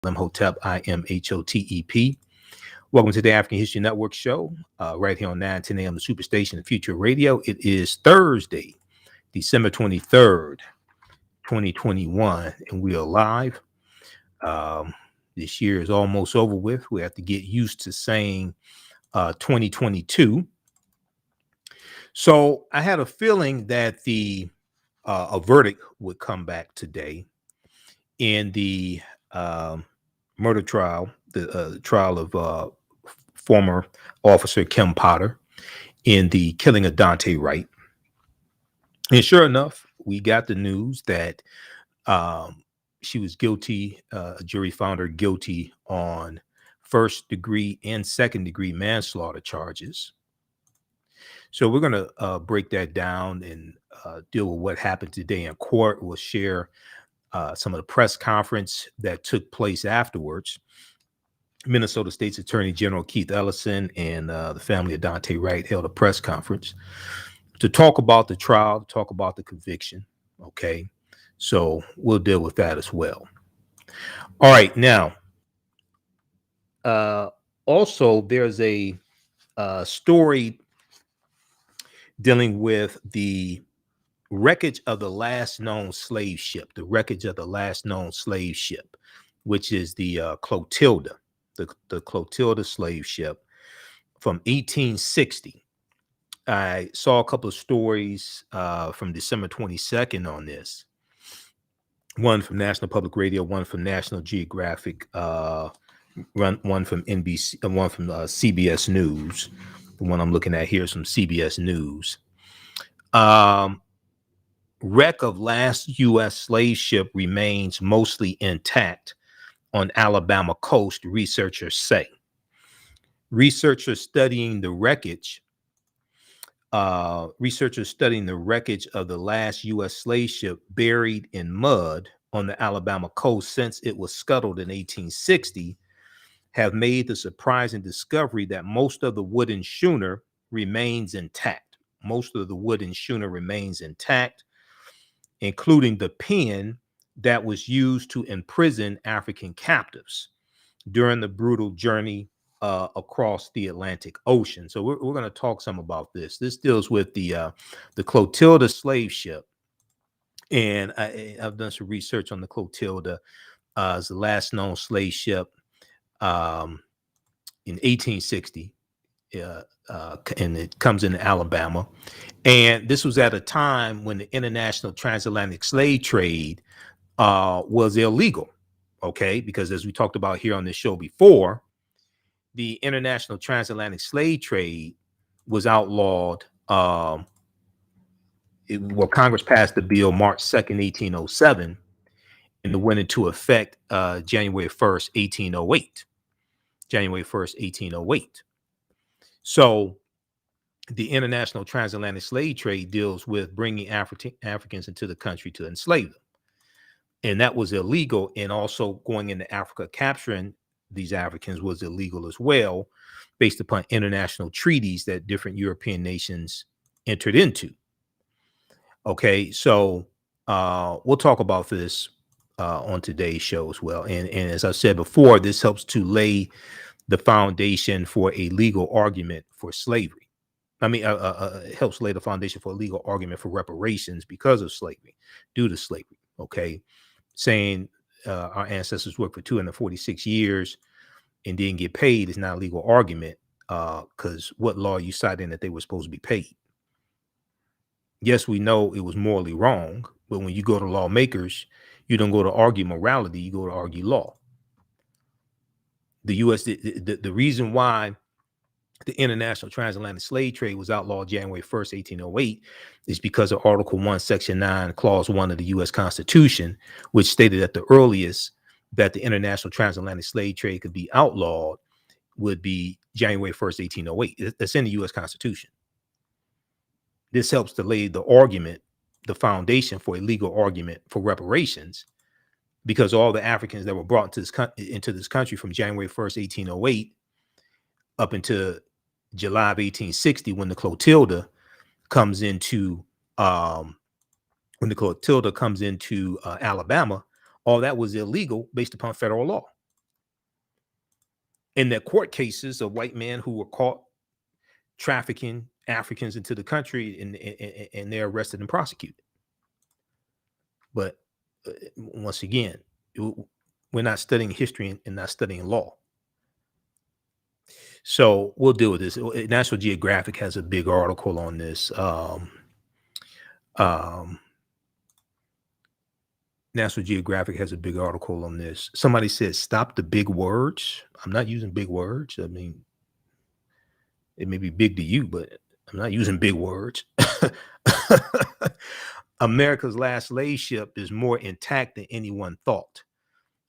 Imhotep, Imhotep. Welcome to the African History Network show, right here on 910 a.m. the Superstation of Future Radio. It is Thursday, December 23rd, 2021, and we are live. This year is almost over with. We have to get used to saying 2022. So I had a feeling that a verdict would come back today in the murder trial, the trial of former officer Kim Potter in the killing of Daunte Wright. And sure enough, we got the news that she was guilty. A jury found her guilty on first degree and second degree manslaughter charges. So we're going to break that down and deal with what happened today in court. We'll share some of the press conference that took place afterwards. Minnesota State's Attorney General Keith Ellison and the family of Daunte Wright held a press conference to talk about the trial, to talk about the conviction. Okay, so we'll deal with that as well. All right, now, also there's a story dealing with the wreckage of the last known slave ship, which is the Clotilda, the Clotilda slave ship from 1860. I saw a couple of stories from December 22nd on this. One from National Public Radio, one from National Geographic, one from NBC, one from CBS News. The one I'm looking at here is from CBS News. Wreck of last U.S. slave ship remains mostly intact on Alabama coast, researchers say. Researchers studying the wreckage of the last U.S. slave ship buried in mud on the Alabama coast since it was scuttled in 1860 have made the surprising discovery that most of the wooden schooner remains intact. Including the pen that was used to imprison African captives during the brutal journey across the Atlantic Ocean. So we're going to talk some about this. This deals with the Clotilda slave ship, and I've done some research on the Clotilda. It's the last known slave ship in 1860. And it comes into Alabama. And this was at a time when the international transatlantic slave trade was illegal. Okay, because as we talked about here on this show before, the international transatlantic slave trade was outlawed. Congress passed the bill March 2nd, 1807, and it went into effect January 1st, 1808. January 1st, 1808. So the international transatlantic slave trade deals with bringing Africans into the country to enslave them. And that was illegal. And also going into Africa, capturing these Africans was illegal as well, based upon international treaties that different European nations entered into. Okay, so we'll talk about this on today's show as well. And as I said before, this helps to lay the foundation for a legal argument for slavery. It helps lay the foundation for a legal argument for reparations because of slavery, due to slavery. Okay, saying our ancestors worked for 246 years and didn't get paid is not a legal argument, because what law are you citing that they were supposed to be paid? Yes, we know it was morally wrong, but when you go to lawmakers, you don't go to argue morality, you go to argue law. The U.S. The reason why the international transatlantic slave trade was outlawed January 1st, 1808 is because of Article 1, Section 9, Clause 1 of the U.S. Constitution, which stated at the earliest that the international transatlantic slave trade could be outlawed would be January 1st, 1808. That's in the U.S. Constitution. This helps to lay the argument, the foundation for a legal argument for reparations, because all the Africans that were brought into this country from January 1st, 1808 up into July of 1860, when the Clotilda comes into Alabama, all that was illegal based upon federal law. in their court cases of white men who were caught trafficking Africans into the country, and they're arrested and prosecuted. But once again, we're not studying history and not studying law. So we'll deal with this. National Geographic has a big article on this. National Geographic has a big article on this. Somebody said, stop the big words. I'm not using big words. I mean, it may be big to you, but I'm not using big words. America's last slave ship is more intact than anyone thought.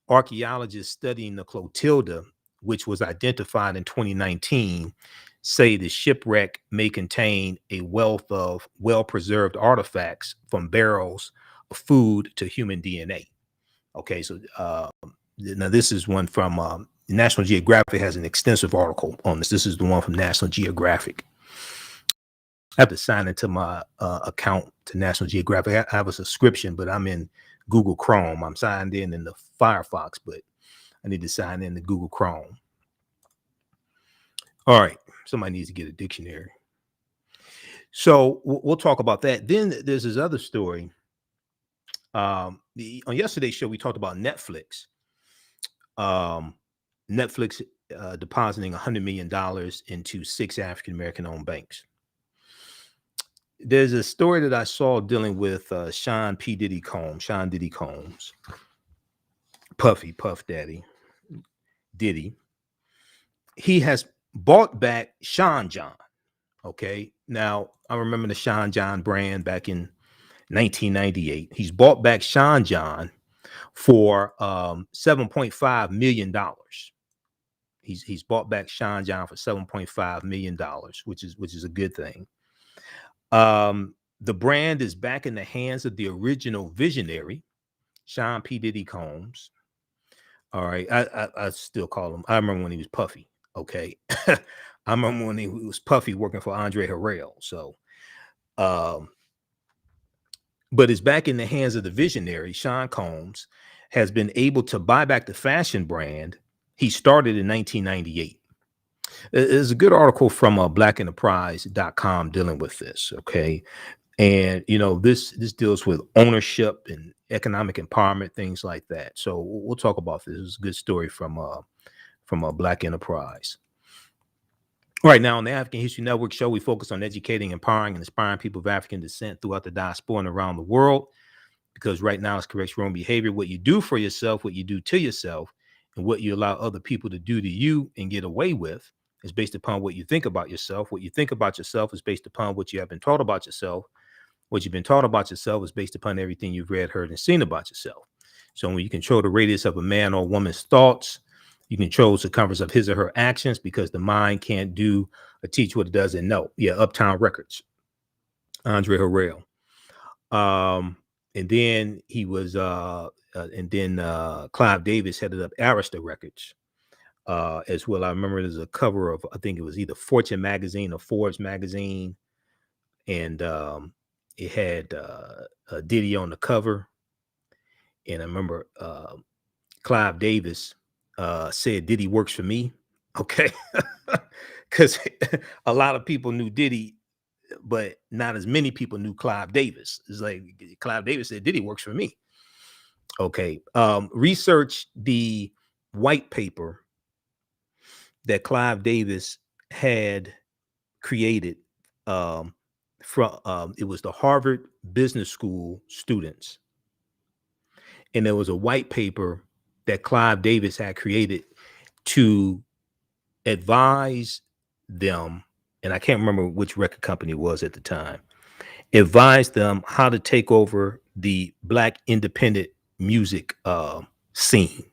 Archaeologists studying the Clotilda, which was identified in 2019, say the shipwreck may contain a wealth of well-preserved artifacts from barrels of food to human DNA. Okay, so now this is one from National Geographic has an extensive article on this. This is the one from National Geographic. I have to sign into my account to National Geographic. I have a subscription, but I'm in Google Chrome. I'm signed in the Firefox, but I need to sign in to Google Chrome. All right, somebody needs to get a dictionary. So we'll talk about that. Then there's this other story. On yesterday's show, we talked about Netflix. Netflix depositing $100 million into 6 African-American owned banks. There's a story that I saw dealing with Sean Diddy Combs, Puff Daddy, Diddy. He has bought back Sean John. Okay, now I remember the Sean John brand back in 1998. He's bought back Sean John for $7.5 million. He's bought back Sean John for $7.5 million, which is a good thing. The brand is back in the hands of the original visionary, Sean Diddy Combs. All right, I still call him. I remember when he was Puffy. Okay, I remember when he was Puffy working for Andre Harrell. So, but it's back in the hands of the visionary. Sean Combs has been able to buy back the fashion brand he started in 1998. There's a good article from blackenterprise.com dealing with this. Okay. And, this deals with ownership and economic empowerment, things like that. So we'll talk about this. It's a good story from Black Enterprise. All right, now on the African History Network show, we focus on educating, empowering, and inspiring people of African descent throughout the diaspora and around the world. Because right now it's correct your own behavior. What you do for yourself, what you do to yourself, and what you allow other people to do to you and get away with is based upon what you think about yourself. What you think about yourself is based upon what you have been taught about yourself. What you've been taught about yourself is based upon everything you've read, heard, and seen about yourself. So when you control the radius of a man or woman's thoughts, you control the circumference of his or her actions, because the mind can't do or teach what it doesn't know. Yeah, Uptown Records, Andre Harrell. And then he was, Clive Davis headed up Arista Records as well. I remember there's a cover of, I think it was either Fortune magazine or Forbes magazine, and it had Diddy on the cover. And I remember Clive Davis said Diddy works for me. Okay, because a lot of people knew Diddy, but not as many people knew Clive Davis. It's like Clive Davis said Diddy works for me. Okay, research the white paper that Clive Davis had created from it was the Harvard Business School students, and there was a white paper that Clive Davis had created to advise them, and I can't remember which record company it was at the time, advised them how to take over the Black independent music scene.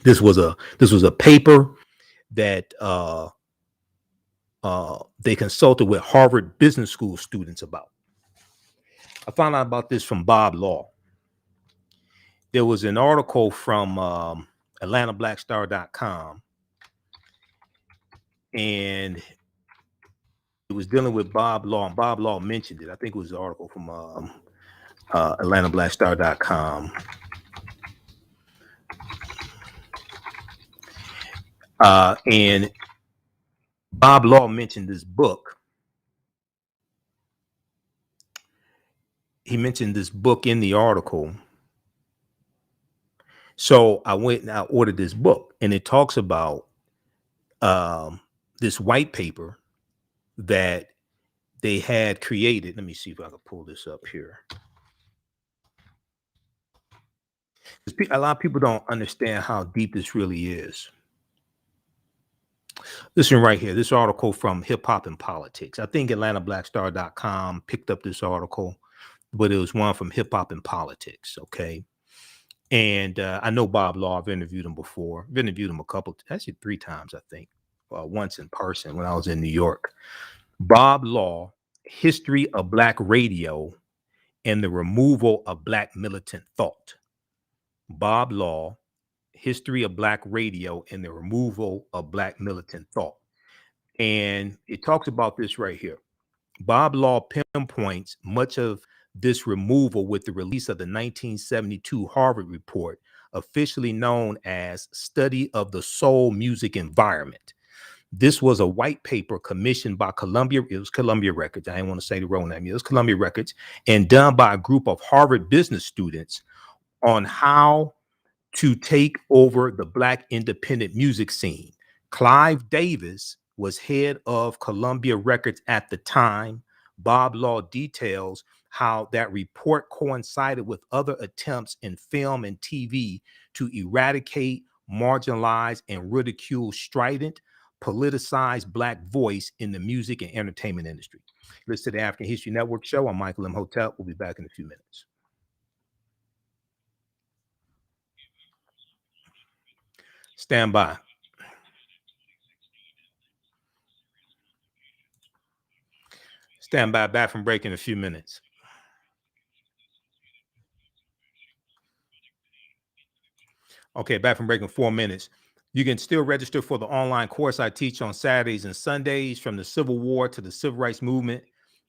This was a paper that they consulted with Harvard Business School students about. I found out about this from Bob Law. There was an article from AtlantaBlackStar.com, and it was dealing with Bob Law, and Bob Law mentioned it. I think it was an article from AtlantaBlackStar.com. And Bob Law mentioned this book. He mentioned this book in the article. So I went and I ordered this book, and it talks about this white paper that they had created. Let me see if I can pull this up here. A lot of people don't understand how deep this really is. This one right here, this article from Hip Hop and Politics. I think AtlantaBlackStar.com picked up this article, but it was one from Hip Hop and Politics. Okay. And I know Bob Law. I've interviewed him before. I've interviewed him actually 3 times, I think. Once in person when I was in New York. Bob Law, History of Black Radio and the Removal of Black Militant Thought. Bob Law, History of Black Radio and the Removal of Black Militant Thought. And it talks about this right here. Bob Law pinpoints much of this removal with the release of the 1972 Harvard report, officially known as Study of the Soul Music Environment. This was a white paper commissioned by Columbia. It was Columbia Records. I didn't want to say the wrong name. It was Columbia Records, and done by a group of Harvard business students on how to take over the Black independent music scene. Clive Davis was head of Columbia Records at the time. Bob Law details how that report coincided with other attempts in film and TV to eradicate, marginalize, and ridicule strident, politicized Black voice in the music and entertainment industry. Listen to the African History Network show. I'm Michael Imhotep. We'll be back in a few minutes. Stand by. Stand by. Back from break in a few minutes. Okay, back from break in 4 minutes. You can still register for the online course I teach on Saturdays and Sundays, from the Civil War to the Civil Rights Movement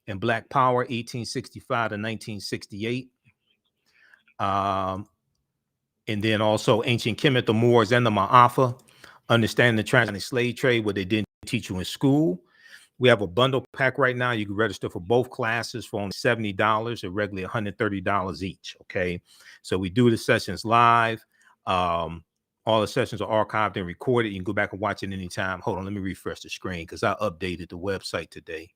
and Black Power, 1865 to 1968. And then also Ancient Kemet, the Moors, and the Ma'afa, Understanding the Transatlantic Slave Trade, what they didn't teach you in school. We have a bundle pack right now. You can register for both classes for only $70, or regularly $130 each. Okay, so we do the sessions live. All the sessions are archived and recorded. You can go back and watch it anytime. Hold on, let me refresh the screen because I updated the website today.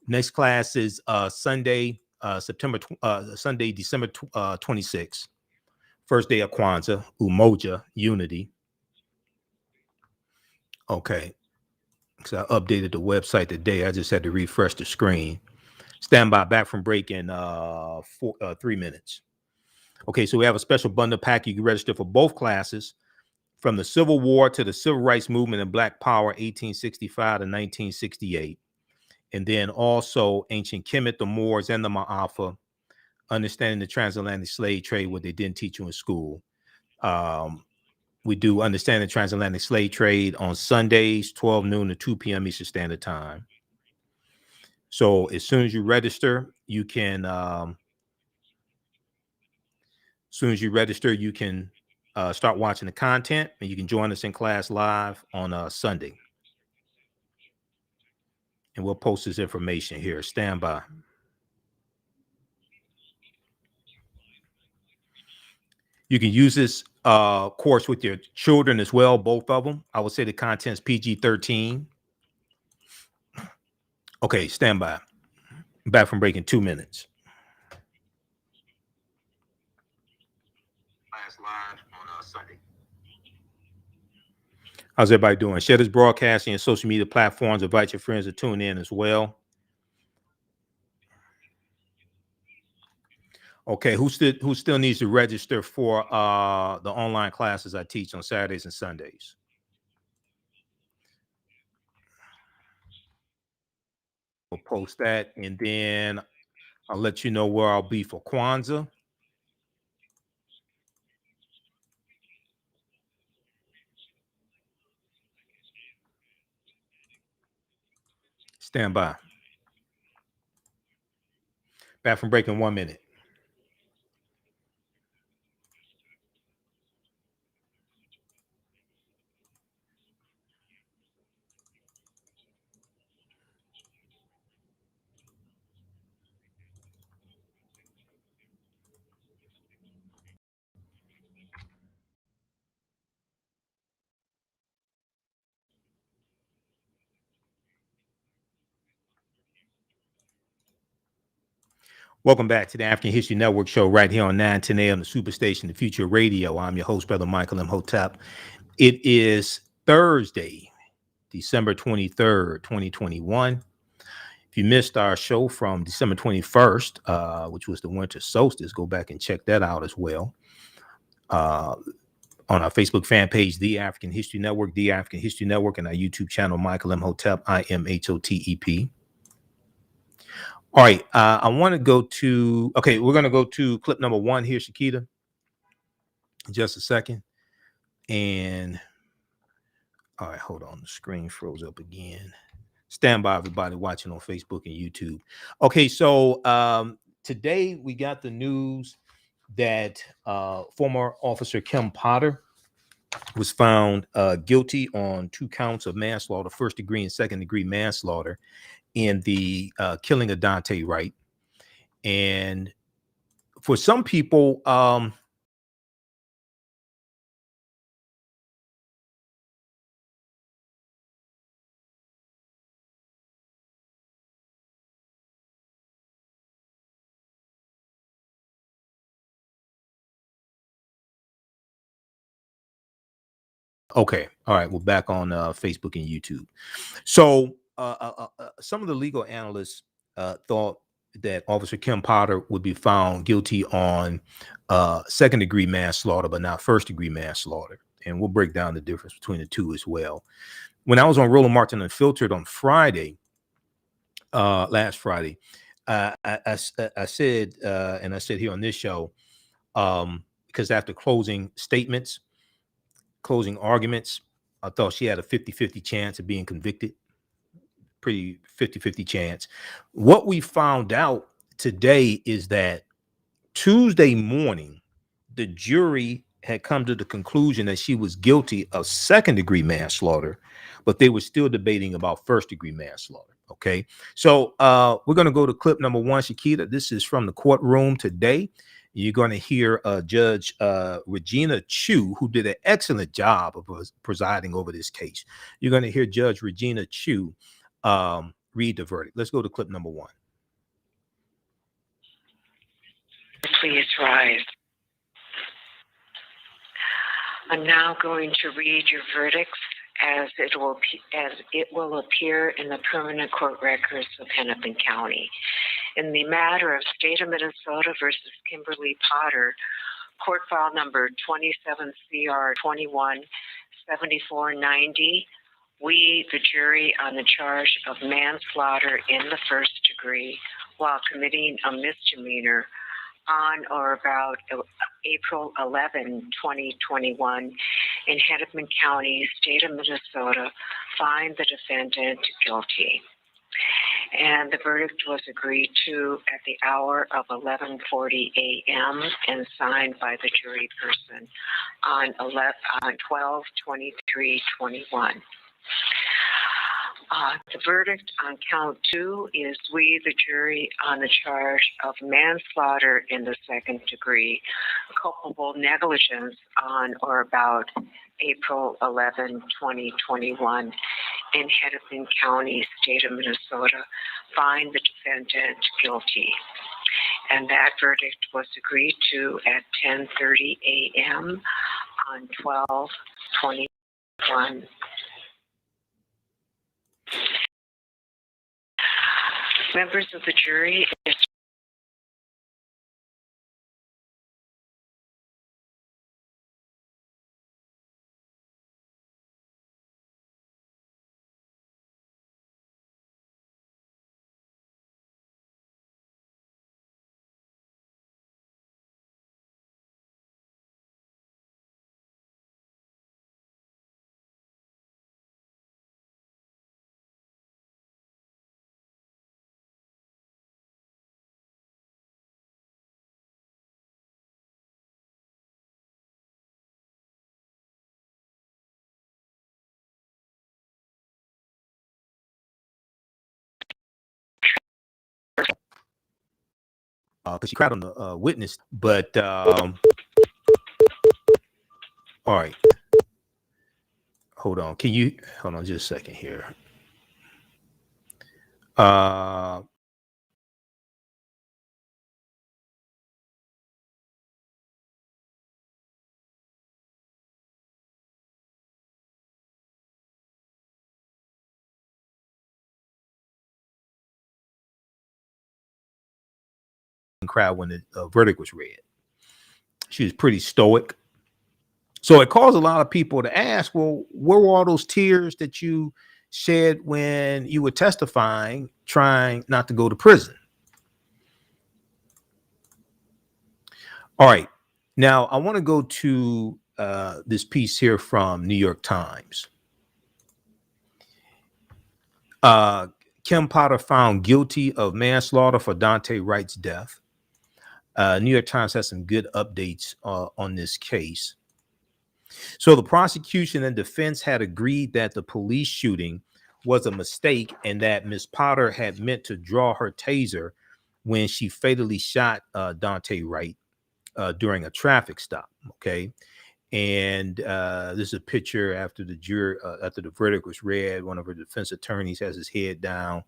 Next class is Sunday, Sunday, December 26th. First day of Kwanzaa, Umoja, Unity. Okay. So I updated the website today. I just had to refresh the screen. Stand by, back from break in 3 minutes. Okay, so we have a special bundle pack. You can register for both classes, from the Civil War to the Civil Rights Movement and Black Power, 1865 to 1968. And then also Ancient Kemet, the Moors, and the Ma'afa, Understanding the Transatlantic Slave Trade, what they didn't teach you in school. We do Understand the Transatlantic Slave Trade on Sundays, 12 noon to 2 p.m. Eastern Standard Time. So as soon as you register, you can start watching the content, and you can join us in class live on Sunday. And we'll post this information here. Stand by. You can use this course with your children as well, both of them. I would say the content's PG-13. Okay, stand by. Back from break in 2 minutes. Class live on Sunday. How's everybody doing? Share this broadcasting and social media platforms. Invite your friends to tune in as well. Okay, who still needs to register for the online classes I teach on Saturdays and Sundays? We'll post that, and then I'll let you know where I'll be for Kwanzaa. Stand by. Back from break in 1 minute. Welcome back to the African History Network show right here on 910 AM, the Superstation, the Future Radio. I'm your host, Brother Michael Imhotep. It is Thursday, December 23rd, 2021. If you missed our show from December 21st, which was the winter solstice, go back and check that out as well. On our Facebook fan page, The African History Network, The African History Network, and our YouTube channel, Michael Imhotep, Imhotep. All right, I want to go to, okay, we're going to go to clip number one here, Shakita, just a second. And, all right, hold on, the screen froze up again. Stand by, everybody watching on Facebook and YouTube. Okay, so today we got the news that former Officer Kim Potter was found guilty on 2 counts of manslaughter, first degree and second degree manslaughter in the killing of Daunte Wright. And for some people, okay, all right, we're back on Facebook and YouTube. So some of the legal analysts thought that Officer Kim Potter would be found guilty on second degree manslaughter, but not first degree manslaughter. And we'll break down the difference between the two as well. When I was on Roland Martin Unfiltered on Friday, last Friday, I said, and I said here on this show, because after closing statements, closing arguments, I thought she had a 50-50 chance of being convicted. Pretty 50-50 chance. What we found out today is that Tuesday morning, the jury had come to the conclusion that she was guilty of second degree manslaughter, but they were still debating about first degree manslaughter. Okay. So we're going to go to clip number one, Shakita. This is from the courtroom today. You're going to hear Judge Regina Chu, who did an excellent job of presiding over this case. You're going to hear Judge Regina Chu read the verdict. Let's go to clip number one. Please rise. I'm now going to read your verdicts as it will appear in the permanent court records of Hennepin County. In the matter of State of Minnesota versus Kimberly Potter, court file number 27 CR 217490, we, the jury, on the charge of manslaughter in the first degree while committing a misdemeanor on or about April 11, 2021, in Hennepin County, State of Minnesota, find the defendant guilty. And the verdict was agreed to at the hour of 11:40 a.m. and signed by the jury person on 12/23/21. The verdict on count 2 is we, the jury, on the charge of manslaughter in the second degree, culpable negligence on or about April 11, 2021, in Hennepin County, State of Minnesota, find the defendant guilty. And that verdict was agreed to at 10:30 a.m. on 12/21. Members of the jury, because she cried on the witness, but all right, hold on. Can you hold on just a second here? cried when the verdict was read. She was pretty stoic. So it caused a lot of people to ask, well, where were all those tears that you shed when you were testifying, trying not to go to prison? All right. Now, I want to go to this piece here from New York Times. Kim Potter found guilty of manslaughter for Daunte Wright's death. New York Times has some good updates on this case. So the prosecution and defense had agreed that the police shooting was a mistake and that Ms. Potter had meant to draw her taser when she fatally shot Daunte Wright during a traffic stop. Okay. And this is a picture after the verdict was read. One of her defense attorneys has his head down.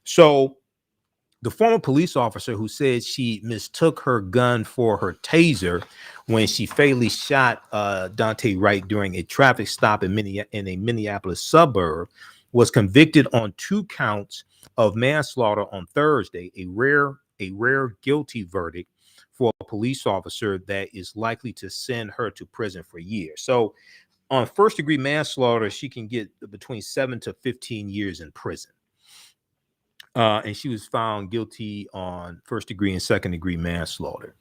So the former police officer who said she mistook her gun for her taser when she fatally shot Daunte Wright during a traffic stop in a Minneapolis suburb was convicted on 2 counts of manslaughter on Thursday, a rare guilty verdict for a police officer that is likely to send her to prison for years. So on first-degree manslaughter, she can get between 7 to 15 years in prison. And she was found guilty on first-degree and second-degree manslaughter.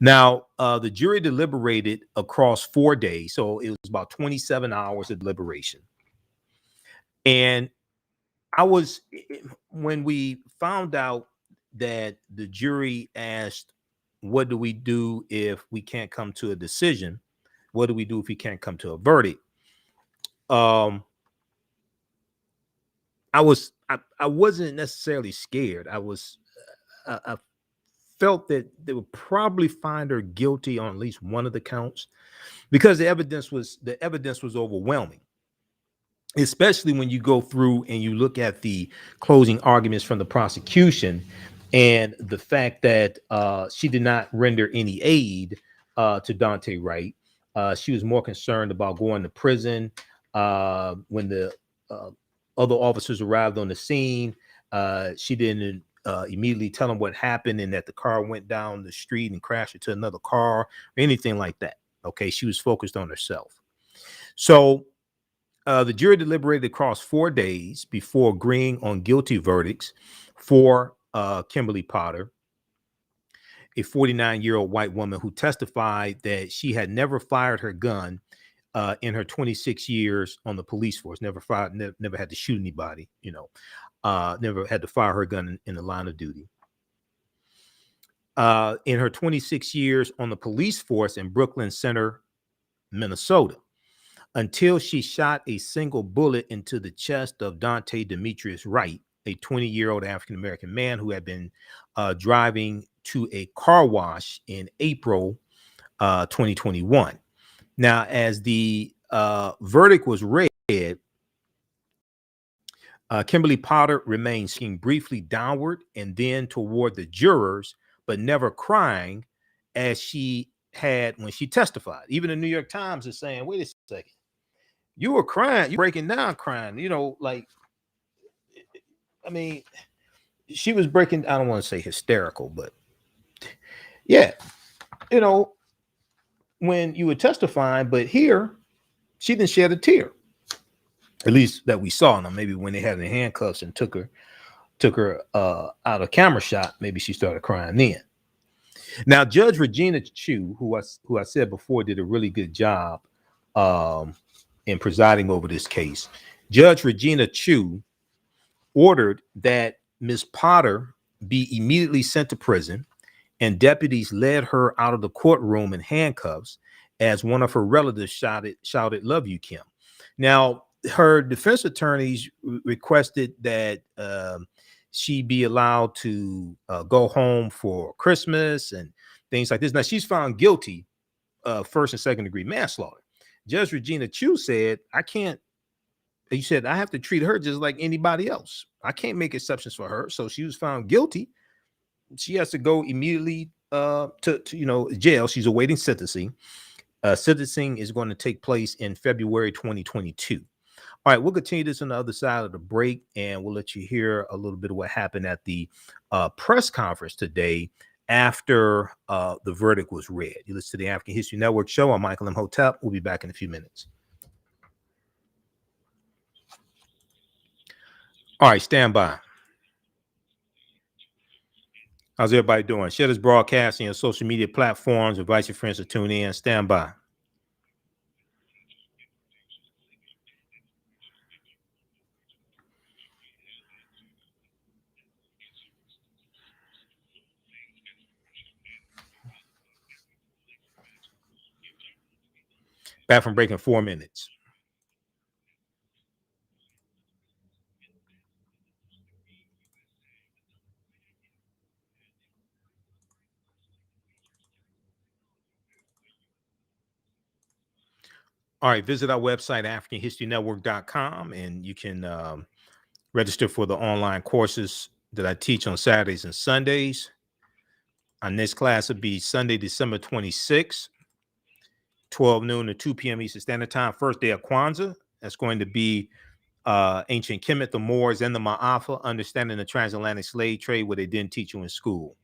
Now, the jury deliberated across 4 days, so it was about 27 hours of deliberation. And when we found out that the jury asked, what do we do if we can't come to a decision? What do we do if we can't come to a verdict? I wasn't necessarily scared. I felt that they would probably find her guilty on at least one of the counts because the evidence was overwhelming, especially when you go through and you look at the closing arguments from the prosecution and the fact that she did not render any aid to Daunte Wright. She was more concerned about going to prison. When the other officers arrived on the scene, she didn't immediately tell them what happened and that the car went down the street and crashed into another car or anything like that. Okay, she was focused on herself. So the jury deliberated across 4 days before agreeing on guilty verdicts for Kimberly Potter, a 49-year-old white woman who testified that she had never fired her gun in her 26 years on the police force, never had to shoot anybody, never had to fire her gun in the line of duty. In her 26 years on the police force in Brooklyn Center, Minnesota, until she shot a single bullet into the chest of Daunte Demetrius Wright, a 20-year-old African-American man who had been driving to a car wash in April 2021. Now, as the verdict was read, Kimberly Potter remained looking briefly downward and then toward the jurors, but never crying as she had when she testified. Even the New York Times is saying, wait a second, you were crying, you breaking down crying, I mean, she was breaking, I don't want to say hysterical, but yeah, when you were testifying, but here she didn't shed a tear, at least that we saw. Now, maybe when they had her in handcuffs and took her out of camera shot, maybe she started crying then. Now, Judge Regina Chu, who I said before did a really good job in presiding over this case, Judge Regina Chu ordered that Ms. Potter be immediately sent to prison, and deputies led her out of the courtroom in handcuffs as one of her relatives shouted, "Love you, Kim." Now, her defense attorneys requested that she be allowed to go home for Christmas and things like this. Now, she's found guilty of first and second degree manslaughter. Judge Regina Chu said, you said, I have to treat her just like anybody else. I can't make exceptions for her. So she was found guilty. She has to go immediately to jail. She's awaiting sentencing. Sentencing is going to take place in February 2022. All right, we'll continue this on the other side of the break, and we'll let you hear a little bit of what happened at the press conference today after the verdict was read. You listen to the African History Network show. I'm Michael Imhotep. We'll be back in a few minutes. All right, stand by. How's everybody doing? Share this broadcast on your social media platforms. Invite your friends to tune in. Stand by. Back from break in 4 minutes. All right, visit our website, AfricanHistoryNetwork.com, and you can register for the online courses that I teach on Saturdays and Sundays. Our next class will be Sunday, December 26th, 12 noon to 2 p.m. Eastern Standard Time, first day of Kwanzaa. That's going to be ancient Kemet, the Moors, and the Ma'afa, understanding the transatlantic slave trade, what they didn't teach you in school.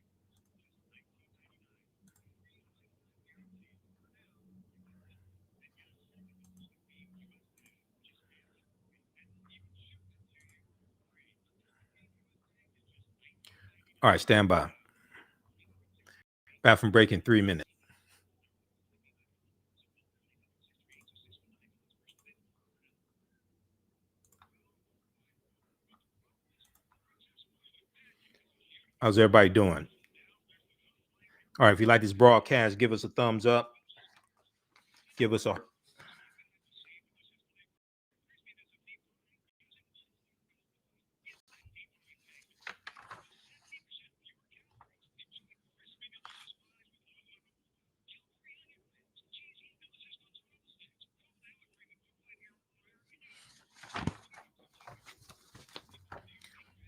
All right, stand by. Back from break in 3 minutes. How's everybody doing? All right, if you like this broadcast, give us a thumbs up. Give us a...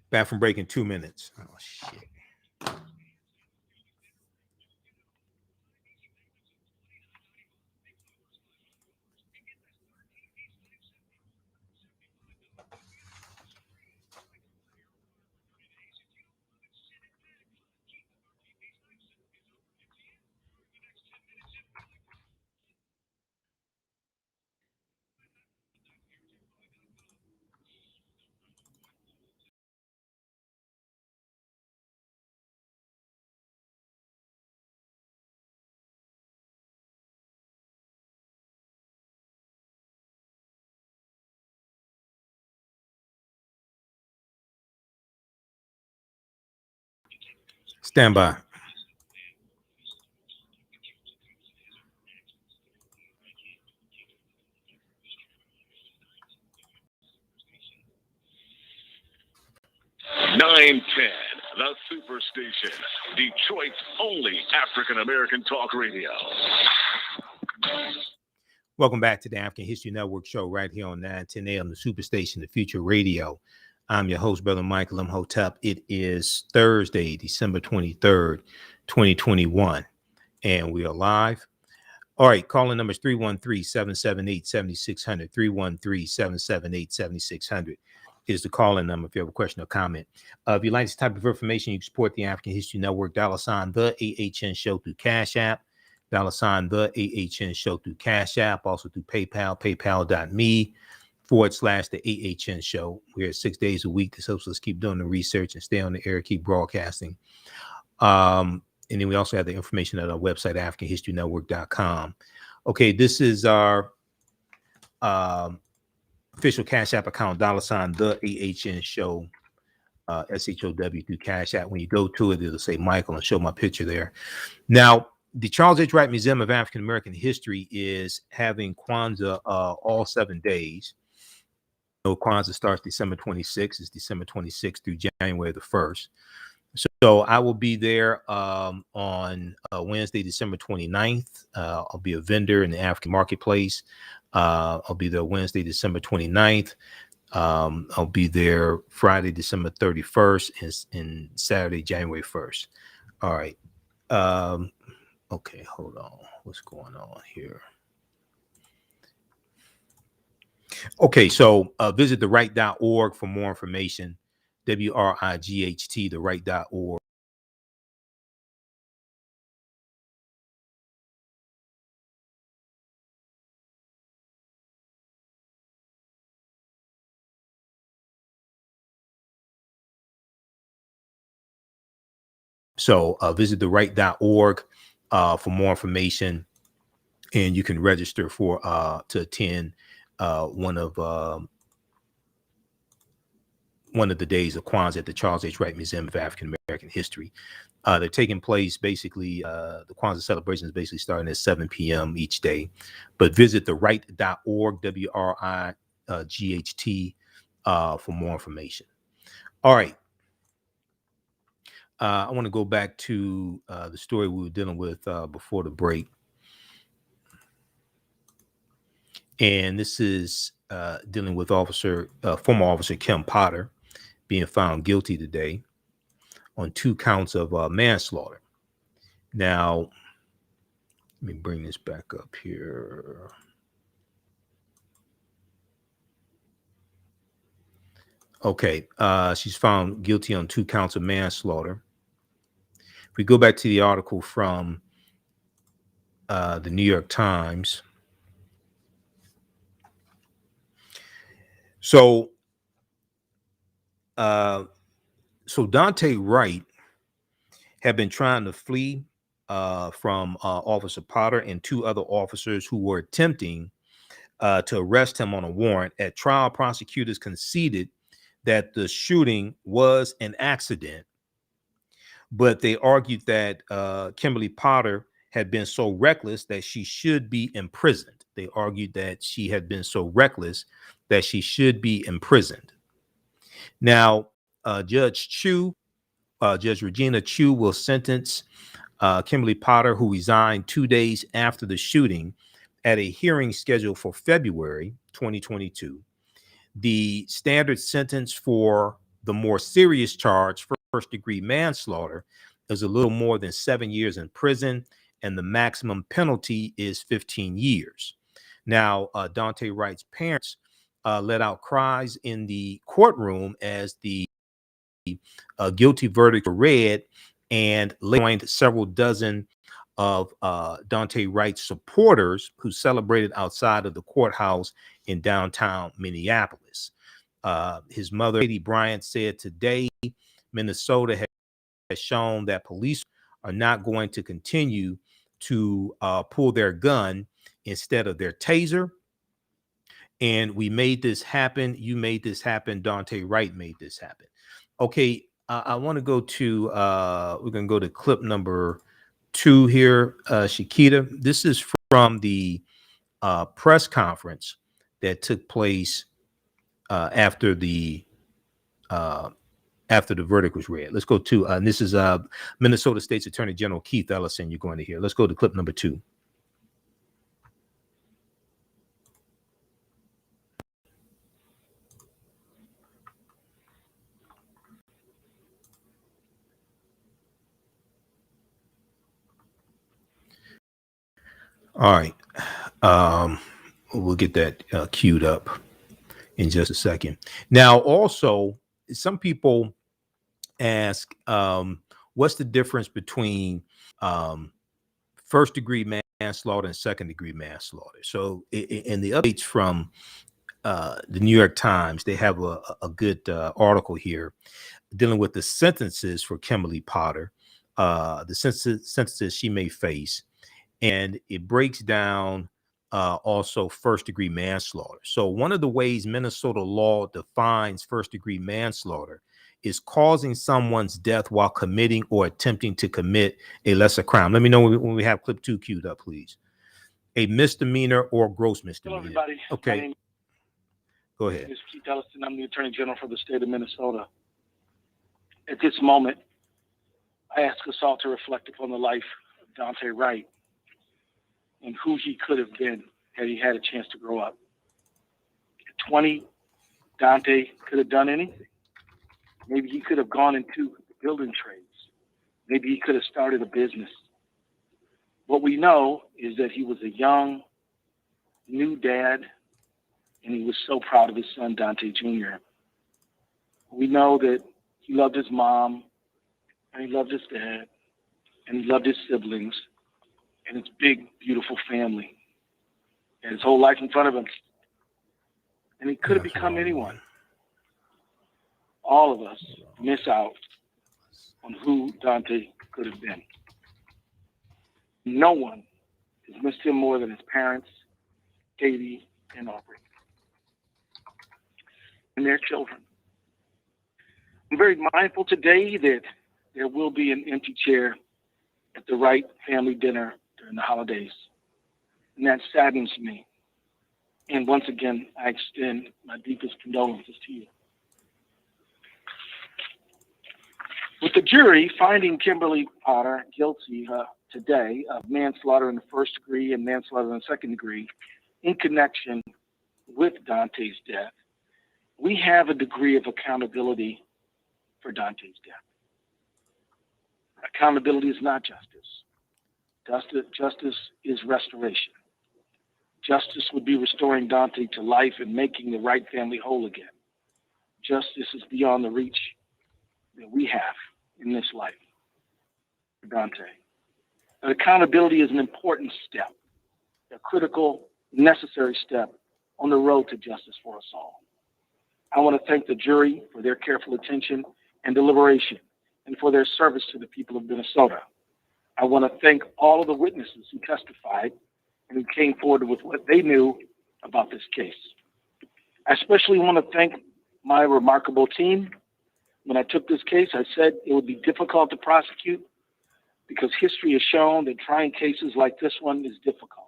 Back from break in 2 minutes. Oh, shit. Stand by. Nine ten, the Superstation, Detroit's only African American talk radio. Welcome back to the African History Network show right here on 910 AM, the Superstation, the Future Radio. I'm your host, Brother Michael Imhotep. It is Thursday, December 23rd, 2021, and we are live. All right, calling numbers 313-778-7600, 313-778-7600 is the calling number if you have a question or comment. If you like this type of information, you can support the African History Network, $ the AHN show through Cash App, $ the AHN show through Cash App, also through PayPal, paypal.me/the AHN show. We're here 6 days a week. This helps us keep doing the research and stay on the air, keep broadcasting. And then we also have the information at our website, AfricanHistoryNetwork.com. Okay, this is our official Cash App account, $ the AHN show, SHOW through Cash App. When you go to it, it'll say Michael and show my picture there. Now, the Charles H. Wright Museum of African American History is having Kwanzaa all 7 days. So Kwanzaa starts December 26th. It's December 26th through January the 1st. So I will be there on Wednesday, December 29th. I'll be a vendor in the African marketplace. I'll be there Wednesday, December 29th. I'll be there Friday, December 31st, and Saturday, January 1st. All right. Okay, hold on. What's going on here? Okay, so visit theright.org for more information. WRIGHT, theright.org. So visit theright.org for more information, and you can register for to attend one of the days of Kwanzaa at the Charles H. Wright Museum of African American History. They're taking place basically, the Kwanzaa celebration is basically starting at 7 p.m. each day. But visit theright.org, WRIGHT, for more information. All right. I want to go back to the story we were dealing with before the break. And this is dealing with former officer Kim Potter being found guilty today on 2 counts of manslaughter. Now, let me bring this back up here. Okay, she's found guilty on 2 counts of manslaughter. If we go back to the article from the New York Times. So Daunte Wright had been trying to flee from Officer Potter and 2 other officers who were attempting to arrest him on a warrant. At trial, prosecutors conceded that the shooting was an accident, but they argued that Kimberly Potter had been so reckless that she should be imprisoned. They argued that she had been so reckless that she should be imprisoned. Now, Judge Regina Chu will sentence Kimberly Potter, who resigned 2 days after the shooting, at a hearing scheduled for February 2022. The standard sentence for the more serious charge, first-degree manslaughter, is a little more than 7 years in prison, and the maximum penalty is 15 years. Now, Daunte Wright's parents let out cries in the courtroom as the guilty verdict were read, and joined several dozen of Daunte Wright's supporters who celebrated outside of the courthouse in downtown Minneapolis. His mother, Katie Bryant, said today Minnesota has shown that police are not going to continue to pull their gun instead of their taser. And we made this happen. You made this happen. Daunte Wright made this happen. Okay, I want to go to, we're going to go to clip number 2 here, Shakita. This is from the press conference that took place after the verdict was read. Let's go to, and this is Minnesota State's Attorney General Keith Ellison you're going to hear. Let's go to clip number 2. All right. We'll get that queued up in just a second. Now, also, some people ask, what's the difference between first-degree manslaughter and second-degree manslaughter? So in the updates from the New York Times, they have a good article here dealing with the sentences for Kimberly Potter, the sentences she may face. And it breaks down also first-degree manslaughter. So one of the ways Minnesota law defines first-degree manslaughter is causing someone's death while committing or attempting to commit a lesser crime. Let me know when we have clip 2 queued up, please. A misdemeanor or gross misdemeanor. Hello, everybody. Okay. Go ahead. My name is Keith Ellison. I'm the Attorney General for the state of Minnesota. At this moment, I ask us all to reflect upon the life of Daunte Wright and who he could have been had he had a chance to grow up. At 20, Daunte could have done anything. Maybe he could have gone into building trades. Maybe he could have started a business. What we know is that he was a young, new dad, and he was so proud of his son, Daunte Jr. We know that he loved his mom, and he loved his dad, and he loved his siblings, and his big, beautiful family, and his whole life in front of him. And he could have become anyone. All of us miss out on who Daunte could have been. No one has missed him more than his parents, Katie and Aubrey, and their children. I'm very mindful today that there will be an empty chair at the Wright family dinner during the holidays, and that saddens me. And once again, I extend my deepest condolences to you. With the jury finding Kimberly Potter guilty today of manslaughter in the first degree and manslaughter in the second degree in connection with Daunte's death, we have a degree of accountability for Daunte's death. Accountability is not justice. Justice is restoration. Justice would be restoring Daunte to life and making the Wright family whole again. Justice is beyond the reach that we have in this life for Daunte. And accountability is an important step, a critical, necessary step on the road to justice for us all. I want to thank the jury for their careful attention and deliberation and for their service to the people of Minnesota. I want to thank all of the witnesses who testified and who came forward with what they knew about this case. I especially want to thank my remarkable team. When I took this case, I said it would be difficult to prosecute because history has shown that trying cases like this one is difficult.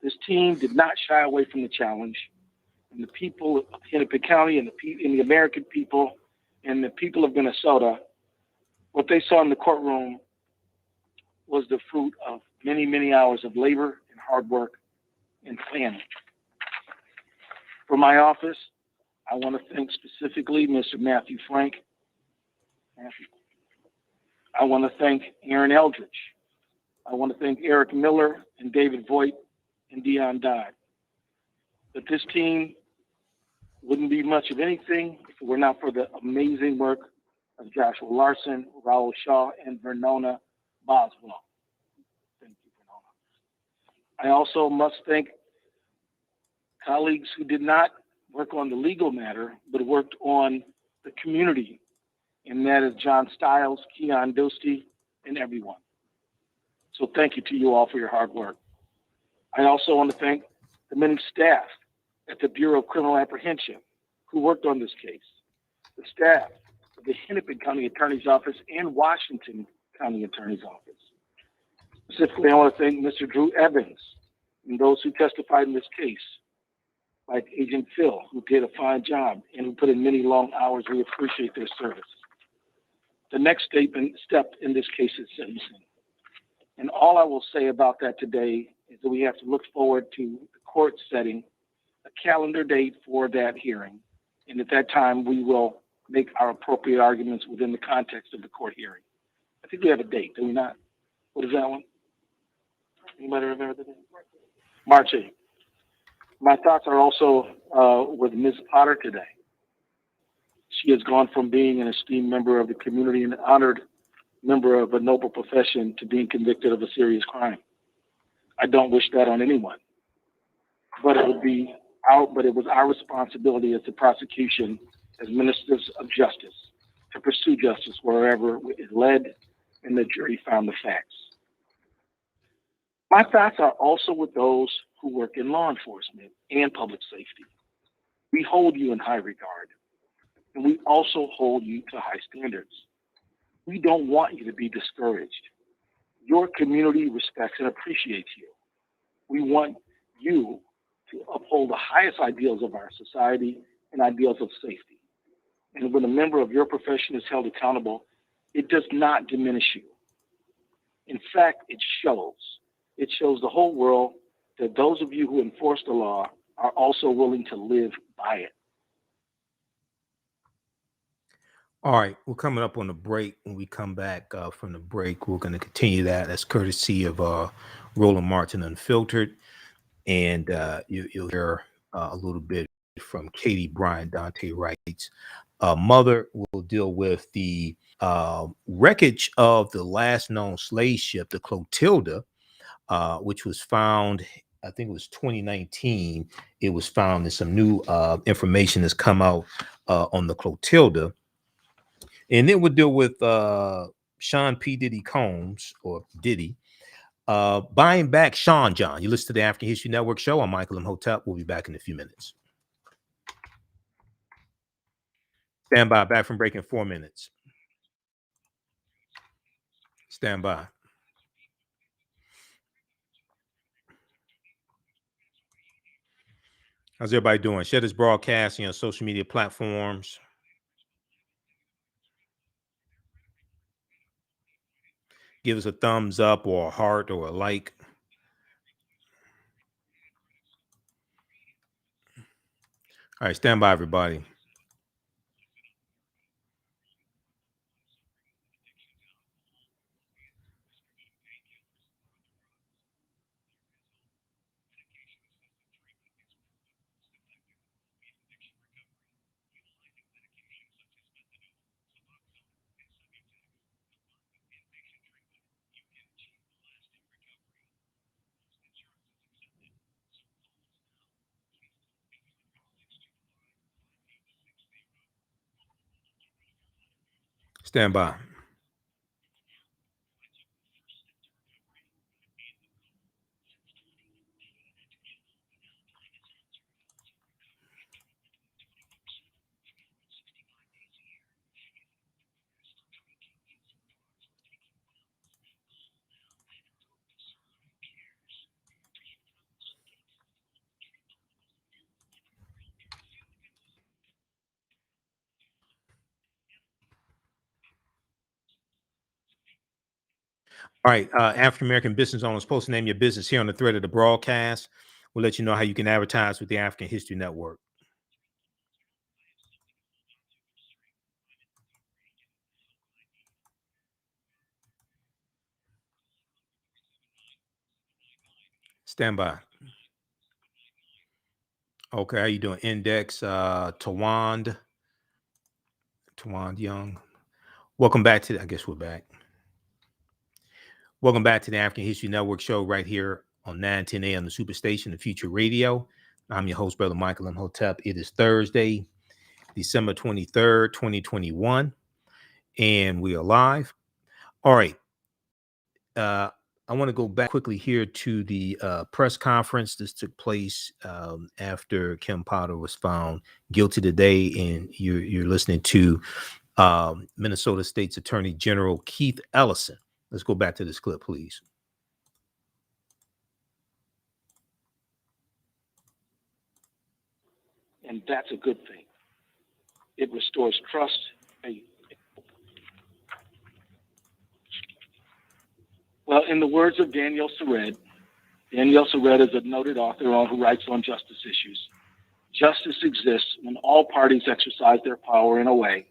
This team did not shy away from the challenge, and the people of Hennepin County and the American people and the people of Minnesota, what they saw in the courtroom was the fruit of many, many hours of labor and hard work and planning. For my office, I want to thank specifically Mr. Matthew Frank. I want to thank Aaron Eldridge. I want to thank Eric Miller and David Voigt and Dion Dodd. But this team wouldn't be much of anything if it were not for the amazing work of Joshua Larson, Raul Shaw, and Vernona Boswell. Thank you, Vernona. I also must thank colleagues who did not work on the legal matter, but worked on the community, and that is John Stiles, Keon Dostey, and everyone. So thank you to you all for your hard work. I also want to thank the many staff at the Bureau of Criminal Apprehension who worked on this case, the staff of the Hennepin County Attorney's Office and Washington County Attorney's Office. Specifically, I want to thank Mr. Drew Evans and those who testified in this case, like Agent Phil, who did a fine job and who put in many long hours. We appreciate their service. The next step in this case is sentencing. And all I will say about that today is that we have to look forward to the court setting a calendar date for that hearing. And at that time, we will make our appropriate arguments within the context of the court hearing. I think we have a date, do we not? What is that one? Anybody remember the date? March 8th. My thoughts are also with Ms. Potter today. She has gone from being an esteemed member of the community and an honored member of a noble profession to being convicted of a serious crime. I don't wish that on anyone, but it was our responsibility as the prosecution, as ministers of justice, to pursue justice wherever it led, and the jury found the facts. My thoughts are also with those who work in law enforcement and public safety. We hold you in high regard, and we also hold you to high standards. We don't want you to be discouraged. Your community respects and appreciates you. We want you to uphold the highest ideals of our society and ideals of safety. And when a member of your profession is held accountable, it does not diminish you. In fact, it shows. It shows the whole world that those of you who enforce the law are also willing to live by it. All right, we're coming up on the break. When we come back from the break, we're going to continue that. That's courtesy of Roland Martin Unfiltered. And you'll hear a little bit from Katie Bryant, Daunte Wright's mother. Will deal with the wreckage of the last known slave ship, the Clotilda, which was found, I think it was 2019. It was found, and some new information has come out on the Clotilda. And then we'll deal with Sean P. Diddy Combs, or Diddy, buying back Sean John. You listen to the African History Network show. I'm Michael Imhotep. We'll be back in a few minutes. Stand by. Back from break in 4 minutes. Stand by. How's everybody doing? Share this broadcasting on social media platforms. Give us a thumbs up or a heart or a like. All right, stand by, everybody. Stand by. All right, African American business owners, post name your business here on the thread of the broadcast. We'll let you know how you can advertise with the African History Network. Stand by. Okay, how you doing? Index, Tawand Young. Welcome back to, I guess we're back. Welcome back to the African History Network show right here on 910 a.m. the Superstation, the Future Radio. I'm your host, Brother Michael Imhotep. It is Thursday, December 23rd, 2021, and we are live. All right. I want to go back quickly here to the press conference. This took place after Kim Potter was found guilty today, and you're listening to Minnesota State's Attorney General Keith Ellison. Let's go back to this clip, please. And that's a good thing. It restores trust. Well, in the words of Daniel Sered is a noted author who writes on justice issues. Justice exists when all parties exercise their power in a way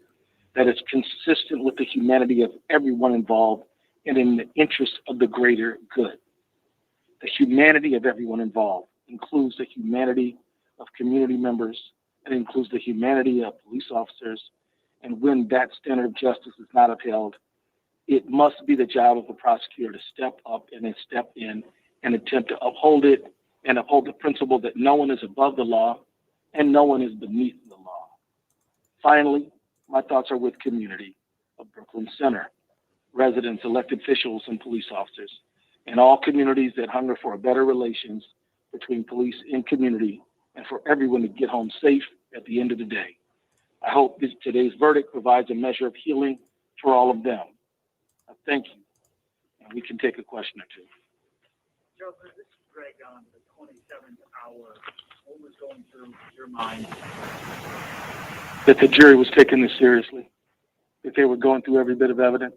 that is consistent with the humanity of everyone involved and in the interest of the greater good. The humanity of everyone involved includes the humanity of community members, and includes the humanity of police officers. And when that standard of justice is not upheld, it must be the job of the prosecutor to step up and then step in and attempt to uphold it and uphold the principle that no one is above the law and no one is beneath the law. Finally, my thoughts are with community of Brooklyn Center, residents, elected officials, and police officers, and all communities that hunger for better relations between police and community, and for everyone to get home safe at the end of the day. I hope today's verdict provides a measure of healing for all of them. Thank you. And we can take a question or two. Joseph, this is Greg on the 27th hour. What was going through your mind? That the jury was taking this seriously, that they were going through every bit of evidence,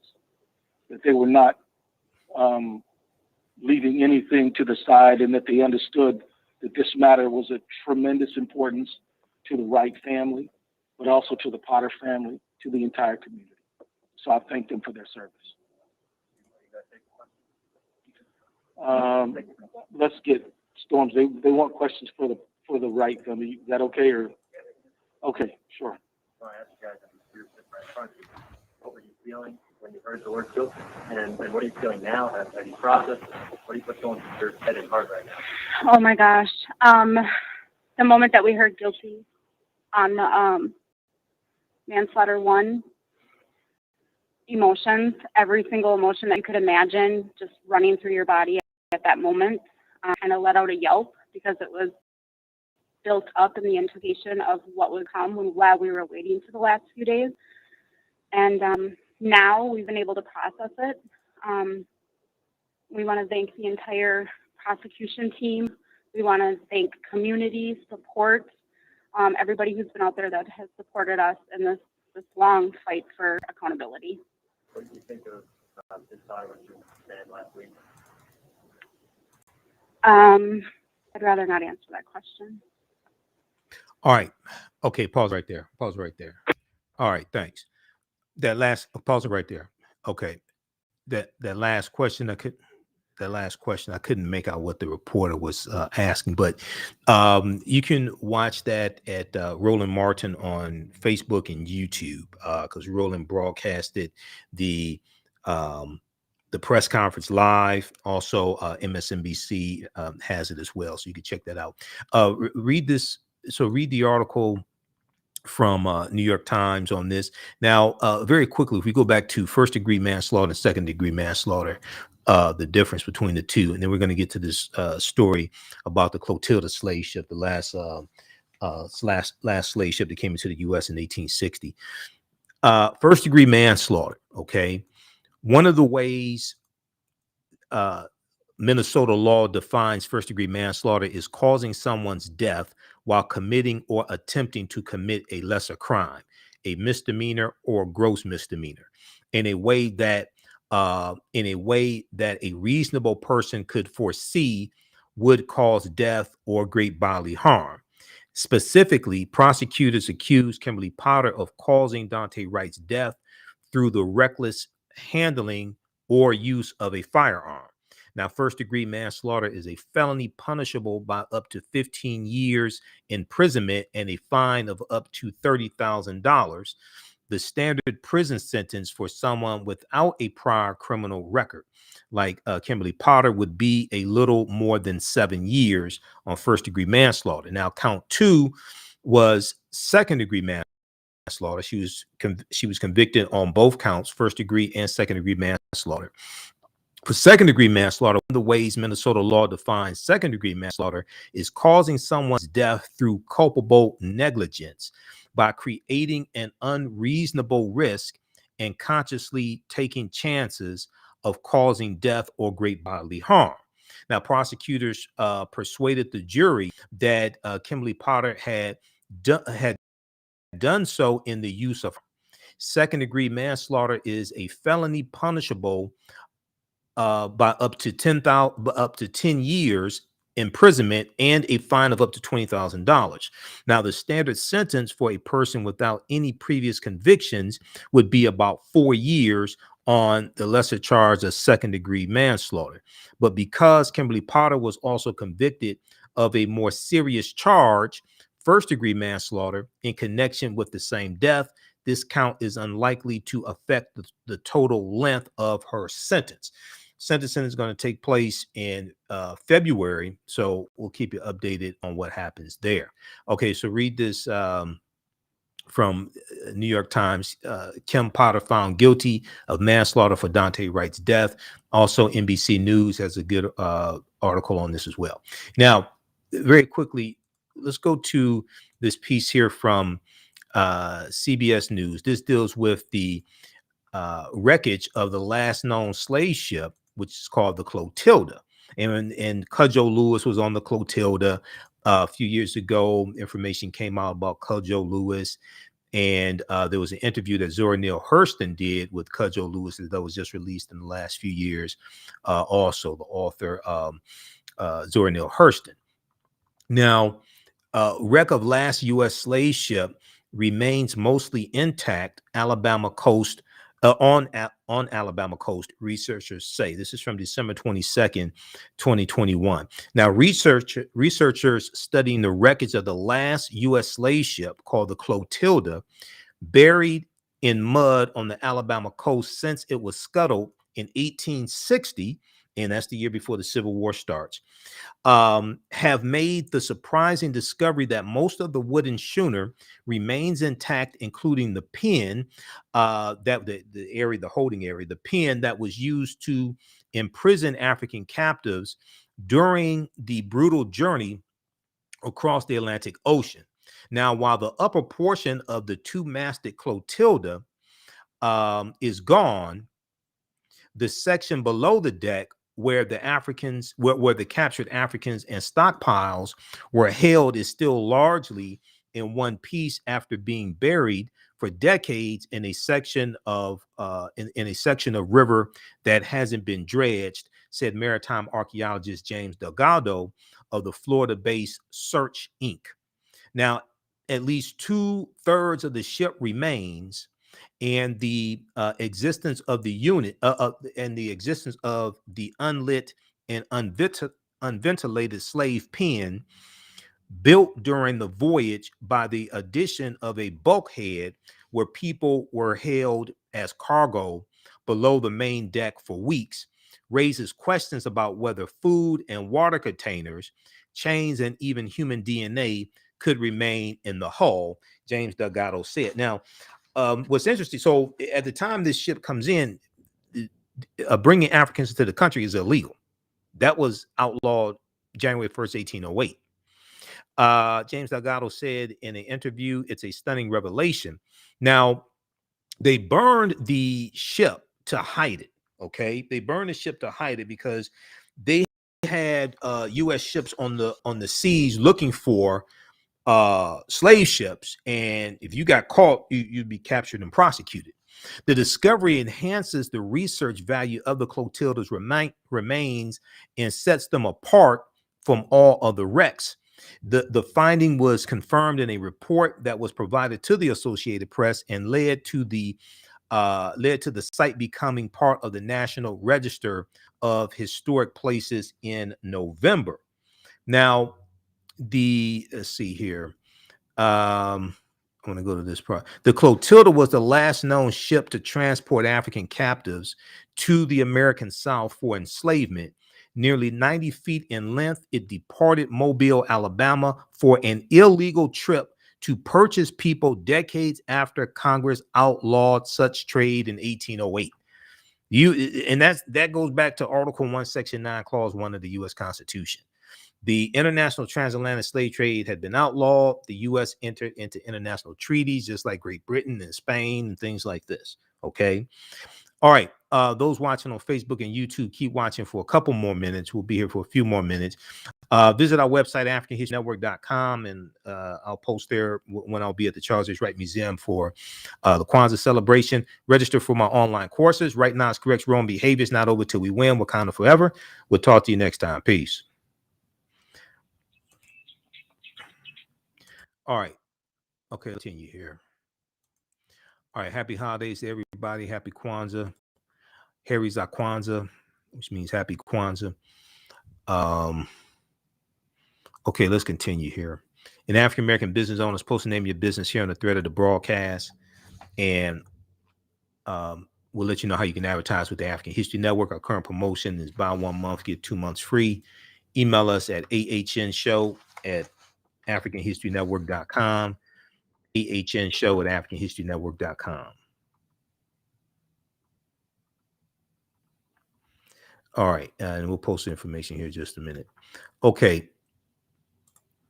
that they were not leaving anything to the side, and that they understood that this matter was of tremendous importance to the Wright family, but also to the Potter family, to the entire community. So I thank them for their service. Let's get Storms. They want questions for the Wright family. Is that okay? Or okay, sure. So I asked you guys if you're sitting right in front of you, what were you feeling when you heard the word guilty? And what are you feeling now? Have you processed? What's going through your head and heart right now? Oh my gosh. The moment that we heard guilty on manslaughter 1, emotions, every single emotion that you could imagine just running through your body at that moment. Kind of let out a yelp because it was built up in the anticipation of what would come while we were waiting for the last few days. And now we've been able to process it. We want to thank the entire prosecution team. We want to thank community support, everybody who's been out there that has supported us in this long fight for accountability. What do you think of this time when you said last week? I'd rather not answer that question. All right. Okay. Pause right there. Pause right there. All right. Thanks. That last pause it right there. Okay. That last question I couldn't make out what the reporter was asking, but you can watch that at Roland Martin on Facebook and YouTube because Roland broadcasted the press conference live. Also, MSNBC has it as well, so you can check that out. Read this. So read the article from New York Times on this. Now, very quickly, if we go back to first-degree manslaughter and second-degree manslaughter, the difference between the two, and then we're going to get to this story about the Clotilda slave ship, the last slave ship that came into the U.S. in 1860. First-degree manslaughter. Okay, one of the ways Minnesota law defines first-degree manslaughter is causing someone's death while committing or attempting to commit a lesser crime, a misdemeanor or gross misdemeanor, in a way that a reasonable person could foresee would cause death or great bodily harm. Specifically, prosecutors accused Kimberly Potter of causing Daunte Wright's death through the reckless handling or use of a firearm. Now, first-degree manslaughter is a felony punishable by up to 15 years imprisonment and a fine of up to $30,000. The standard prison sentence for someone without a prior criminal record, like Kimberly Potter, would be a little more than 7 years on first-degree manslaughter. Now, count 2 was second-degree manslaughter. She was convicted on both counts, first-degree and second-degree manslaughter. For second-degree manslaughter, one of the ways Minnesota law defines second-degree manslaughter is causing someone's death through culpable negligence by creating an unreasonable risk and consciously taking chances of causing death or great bodily harm. Now, prosecutors persuaded the jury that Kimberly Potter had done so in the use of second-degree manslaughter is a felony punishable by up to 10 years imprisonment and a fine of up to $20,000. Now, the standard sentence for a person without any previous convictions would be about 4 years on the lesser charge of second-degree manslaughter. But because Kimberly Potter was also convicted of a more serious charge, first-degree manslaughter, in connection with the same death, this count is unlikely to affect the total length of her sentence. Sentencing is going to take place in February, so we'll keep you updated on what happens there. Okay, so read this from New York Times. Kim Potter found guilty of manslaughter for Daunte Wright's death. Also, NBC News has a good article on this as well. Now, very quickly, let's go to this piece here from CBS News. This deals with the wreckage of the last known slave ship, which is called the Clotilda. And Cudjoe Lewis was on the Clotilda a few years ago. Information came out about Cudjoe Lewis. And there was an interview that Zora Neale Hurston did with Cudjoe Lewis that was just released in the last few years. Also, the author, Zora Neale Hurston. Now, wreck of last U.S. slave ship remains mostly intact Alabama coast on Alabama coast, researchers say. This is from December 22nd, 2021. Now, researchers studying the wreckage of the last U.S. slave ship called the Clotilda, buried in mud on the Alabama coast since it was scuttled in 1860 and that's the year before the Civil War starts, have made the surprising discovery that most of the wooden schooner remains intact, including the pen, that the area, the holding area, the pen that was used to imprison African captives during the brutal journey across the Atlantic Ocean. Now, while the upper portion of the two-masted Clotilda is gone, the section below the deck where the Africans, where the captured Africans and stockpiles were held is still largely in one piece after being buried for decades in a section of in a section of river that hasn't been dredged, said maritime archaeologist James Delgado of the Florida-based Search Inc. Now, at least 2/3 of the ship remains, and the existence of the unit and the existence of the unlit and unventilated slave pen built during the voyage by the addition of a bulkhead where people were held as cargo below the main deck for weeks raises questions about whether food and water containers, chains, and even human DNA could remain in the hull, James Delgado said. Now, what's interesting, so at the time this ship comes in, bringing Africans into the country is illegal. That was outlawed January 1st, 1808. James Delgado said in an interview, it's a stunning revelation. Now, they burned the ship to hide it, okay? They burned the ship to hide it because they had U.S. ships on the seas looking for slave ships, and if you got caught, you'd be captured and prosecuted. The discovery enhances the research value of the Clotilda's remains and sets them apart from all other wrecks. The finding was confirmed in a report that was provided to the Associated Press and led to the site becoming part of the National Register of Historic Places in November. Now, let's see here. I'm going to go to this part. The Clotilda was the last known ship to transport African captives to the American South for enslavement. Nearly 90 feet in length, it departed Mobile, Alabama for an illegal trip to purchase people decades after Congress outlawed such trade in 1808. That goes back to Article 1, Section 9, Clause 1 of the U.S. Constitution. The international transatlantic slave trade had been outlawed. The U.S. entered into international treaties, just like Great Britain and Spain and things like this. Okay. All right. Those watching on Facebook and YouTube, keep watching for a couple more minutes. We'll be here for a few more minutes. Visit our website, AfricanHistoryNetwork.com, and I'll post there when I'll be at the Charles H. Wright Museum for the Kwanzaa celebration. Register for my online courses. Right now, it's correct wrong behaviors, not over till we win. Wakanda forever. We'll talk to you next time. Peace. All right. Okay, let's continue here. All right. Happy holidays to everybody. Happy Kwanzaa. Harry's our Kwanzaa, which means happy Kwanzaa. Okay, let's continue here. An African American business owner is supposed to name your business here on the thread of the broadcast, and we'll let you know how you can advertise with the African History Network. Our current promotion is buy 1 month, get 2 months free. Email us at AHNshow@AfricanHistoryNetwork.com. AHNshow@AfricanHistoryNetwork.com. All right, and we'll post the information here in just a minute. Okay,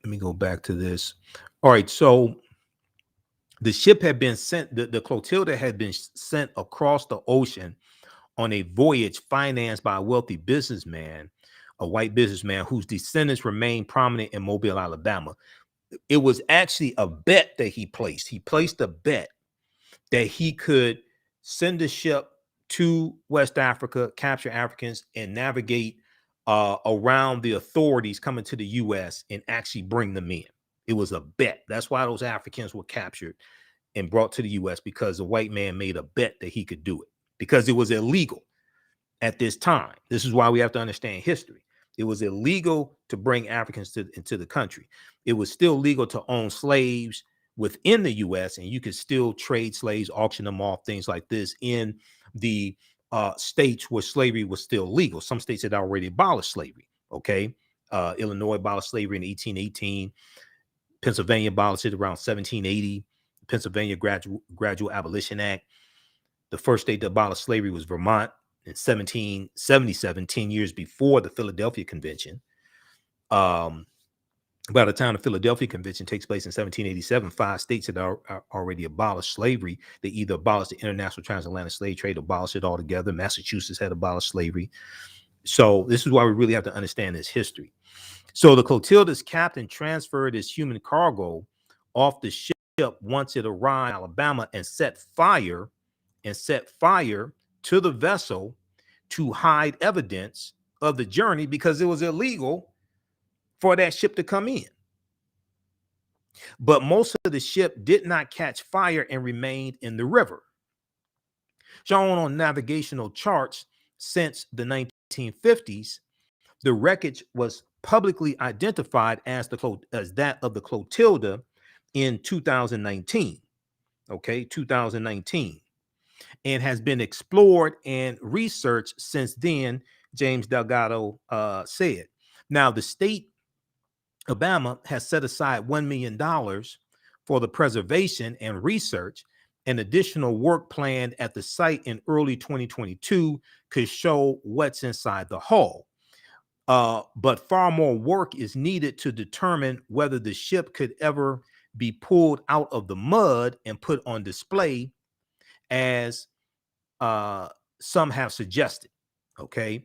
let me go back to this. All right, so the ship had been sent, the Clotilda had been sent across the ocean on a voyage financed by a wealthy businessman, a white businessman whose descendants remain prominent in Mobile, Alabama. It was actually a bet that he placed. He placed a bet that he could send the ship to West Africa, capture Africans, and navigate around the authorities coming to the U.S. and actually bring them in. It was a bet. That's why those Africans were captured and brought to the U.S., because the white man made a bet that he could do it, because it was illegal at this time. This is why we have to understand history. It was illegal to bring Africans into the country. It was still legal to own slaves within the U.S., and you could still trade slaves, auction them off, things like this in the states where slavery was still legal. Some states had already abolished slavery. Okay. Illinois abolished slavery in 1818. Pennsylvania abolished it around 1780. Pennsylvania Gradual Abolition Act. The first state to abolish slavery was Vermont in 1777, 10 years before the Philadelphia Convention. By the time the Philadelphia Convention takes place in 1787, 5 states had already abolished slavery. They either abolished the international transatlantic slave trade, abolished it altogether. Massachusetts had abolished slavery. So this is why we really have to understand this history. So the Clotilda's captain transferred his human cargo off the ship once it arrived in Alabama and set fire to the vessel to hide evidence of the journey because it was illegal for that ship to come in. But most of the ship did not catch fire and remained in the river. Shown on navigational charts since the 1950s, the wreckage was publicly identified as that of the Clotilda in 2019. Okay, 2019. And has been explored and researched since then, James Delgado said. Now, the state of Alabama has set aside $1 million for the preservation and research. An additional work planned at the site in early 2022 could show what's inside the hull. But far more work is needed to determine whether the ship could ever be pulled out of the mud and put on display, as some have suggested. Okay,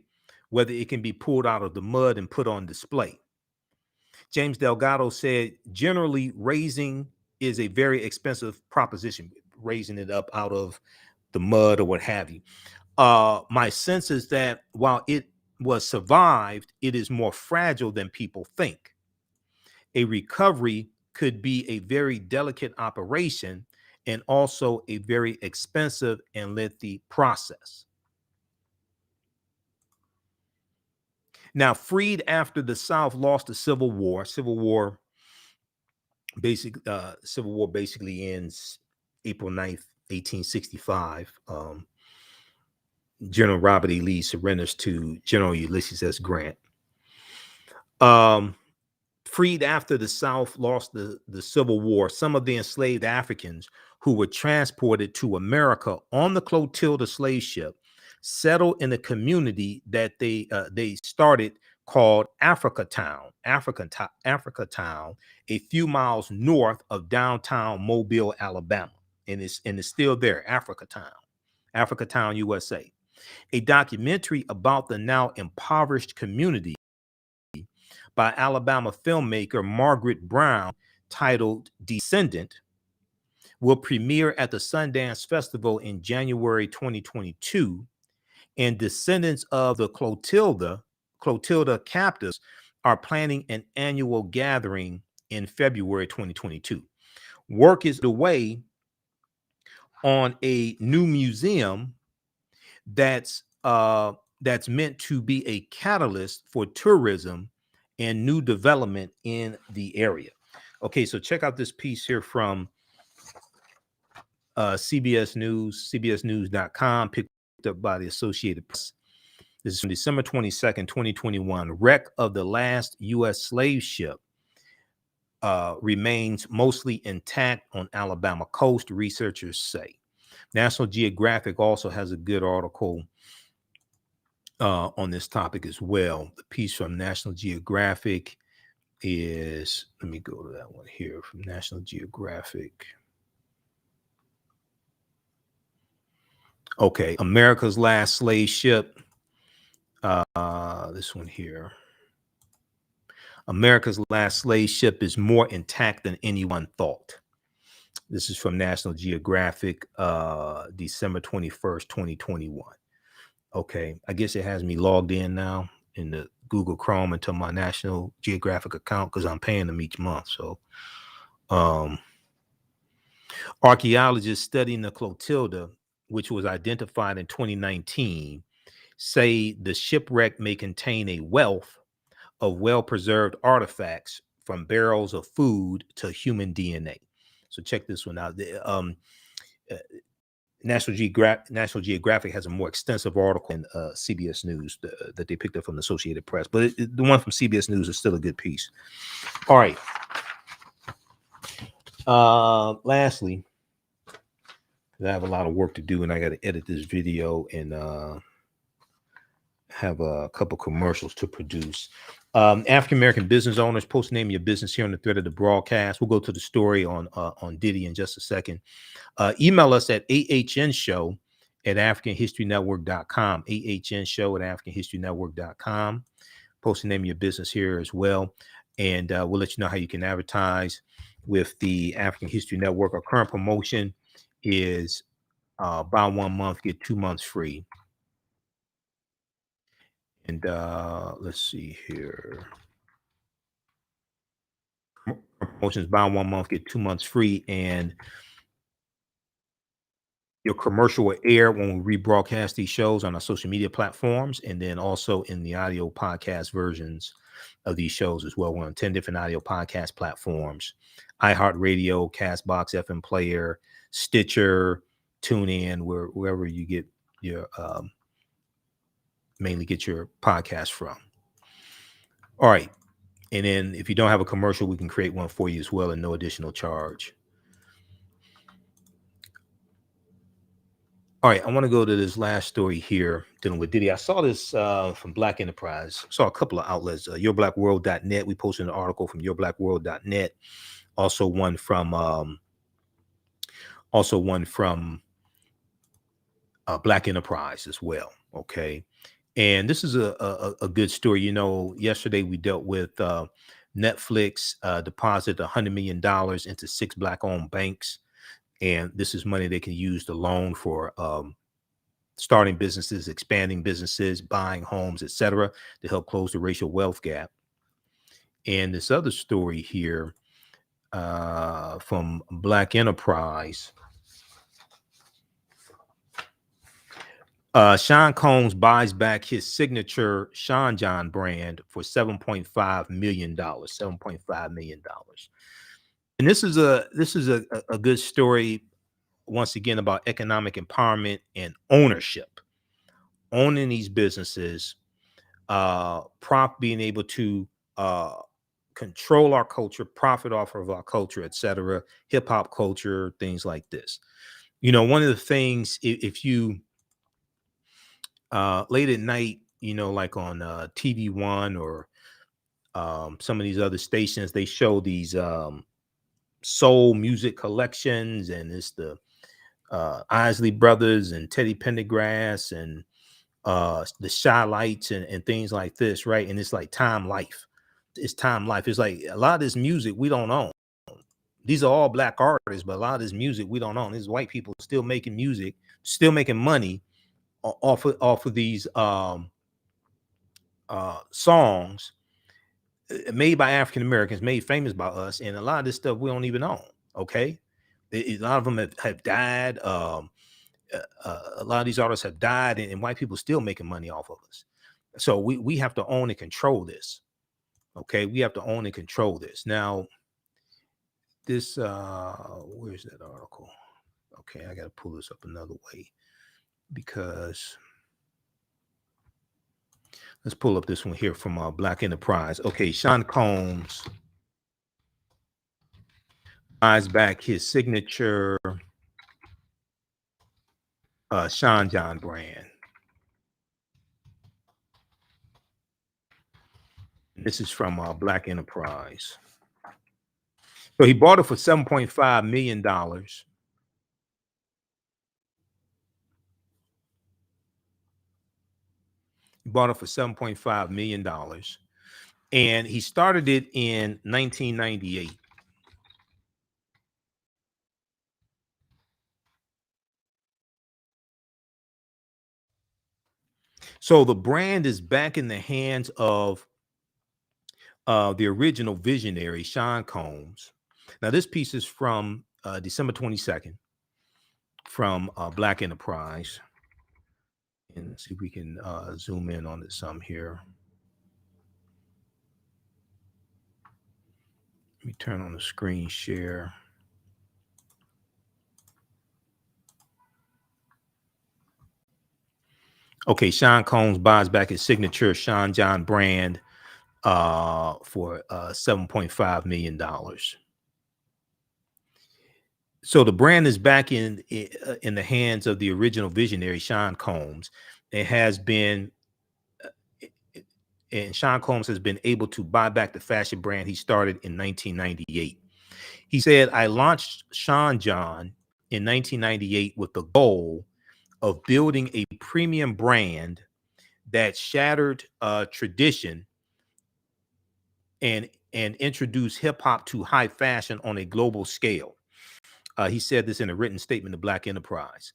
whether it can be pulled out of the mud and put on display. James Delgado said, generally, raising is a very expensive proposition, raising it up out of the mud or what have you. My sense is that while it was survived, it is more fragile than people think. A recovery could be a very delicate operation and also a very expensive and lengthy process. Now, freed after the South lost the Civil War. Civil War basically ends April 9th, 1865. General Robert E. Lee surrenders to General Ulysses S. Grant. Freed after the South lost the Civil War, some of the enslaved Africans who were transported to America on the Clotilda slave ship settled in a community that they started called Africatown, a few miles north of downtown Mobile, Alabama, and it's still there, Africatown, USA. A documentary about the now impoverished community by Alabama filmmaker Margaret Brown, titled Descendant, will premiere at the Sundance Festival in January 2022, and descendants of the Clotilda captives are planning an annual gathering in February 2022. Work is underway on a new museum that's meant to be a catalyst for tourism and new development in the area. Okay, so check out this piece here from CBS News, cbsnews.com, picked up by the Associated Press. This is from December 22nd, 2021. Wreck of the last U.S. slave ship remains mostly intact on Alabama coast, researchers say. National Geographic also has a good article on this topic as well. The piece from National Geographic is, let me go to that one here from National Geographic. Okay, America's last slave ship. This one here. America's last slave ship is more intact than anyone thought. This is from National Geographic, December 21st, 2021. Okay, I guess it has me logged in now in the Google Chrome into my National Geographic account because I'm paying them each month. So archaeologists studying the Clotilda, which was identified in 2019, say the shipwreck may contain a wealth of well-preserved artifacts from barrels of food to human DNA. So check this one out. National Geographic has a more extensive article in CBS News that they picked up from the Associated Press, but the one from CBS News is still a good piece. All right. Lastly, I have a lot of work to do, and I got to edit this video and have a couple commercials to produce. African American business owners, post name your business here on the thread of the broadcast. We'll go to the story on Diddy in just a second. Email us at AHNshow@AfricanHistoryNetwork.com. AHNshow@AfricanHistoryNetwork.com. Post the name of your business here as well, and we'll let you know how you can advertise with the African History Network. Our current promotion is buy 1 month, get 2 months free. And let's see here. Promotions: buy 1 month, get 2 months free, and your commercial will air when we rebroadcast these shows on our social media platforms, and then also in the audio podcast versions of these shows as well. We're on 10 different audio podcast platforms: iHeartRadio, Castbox, FM Player, Stitcher, TuneIn, wherever you get your mainly get your podcast from. All right. And then if you don't have a commercial, we can create one for you as well at no additional charge. All right, I want to go to this last story here dealing with Diddy. I saw this from Black Enterprise. Saw a couple of outlets, yourblackworld.net. We posted an article from yourblackworld.net. Also one from Black Enterprise as well. Okay. And this is a good story. You know, yesterday we dealt with Netflix deposited $100 million into 6 Black-owned banks. And this is money they can use to loan for starting businesses, expanding businesses, buying homes, etc., to help close the racial wealth gap. And this other story here from Black Enterprise. Sean Combs buys back his signature Sean John brand for $7.5 million. $7.5 million. And this is a good story, once again, about economic empowerment and ownership. Owning these businesses, being able to control our culture, profit off of our culture, etc., hip hop culture, things like this. You know, one of the things, if you late at night, you know, like on TV One or some of these other stations, they show these soul music collections, and it's the Isley Brothers and Teddy Pendergrass and the Shy Lights and things like this, right? And it's like Time Life. It's Time Life. It's like a lot of this music we don't own. These are all Black artists, but a lot of this music we don't own. These white people still making music, still making money off of these songs made by African Americans, made famous by us, and a lot of this stuff we don't even own. Okay, a lot of them have died. A lot of these artists have died, and white people still making money off of us. So we have to own and control this. Okay, we have to own and control this. Now, this where's that article? Okay, I got to pull this up another way, because let's pull up this one here from Black Enterprise. Okay, Sean Combs buys back his signature Sean John brand. This is from Black Enterprise. So he bought it for $7.5 million. He bought it for $7.5 million. And he started it in 1998. So the brand is back in the hands of the original visionary, Sean Combs. Now, this piece is from December 22nd from Black Enterprise. And let's see if we can zoom in on this some here. Let me turn on the screen share. Okay, Sean Combs buys back his signature Sean John brand for $7.5 million. So the brand is back in the hands of the original visionary, Sean Combs. It has been, and Sean Combs has been able to buy back the fashion brand he started in 1998. He said, "I launched Sean John in 1998 with the goal of building a premium brand that shattered tradition and introduced hip hop to high fashion on a global scale." He said this in a written statement to Black Enterprise.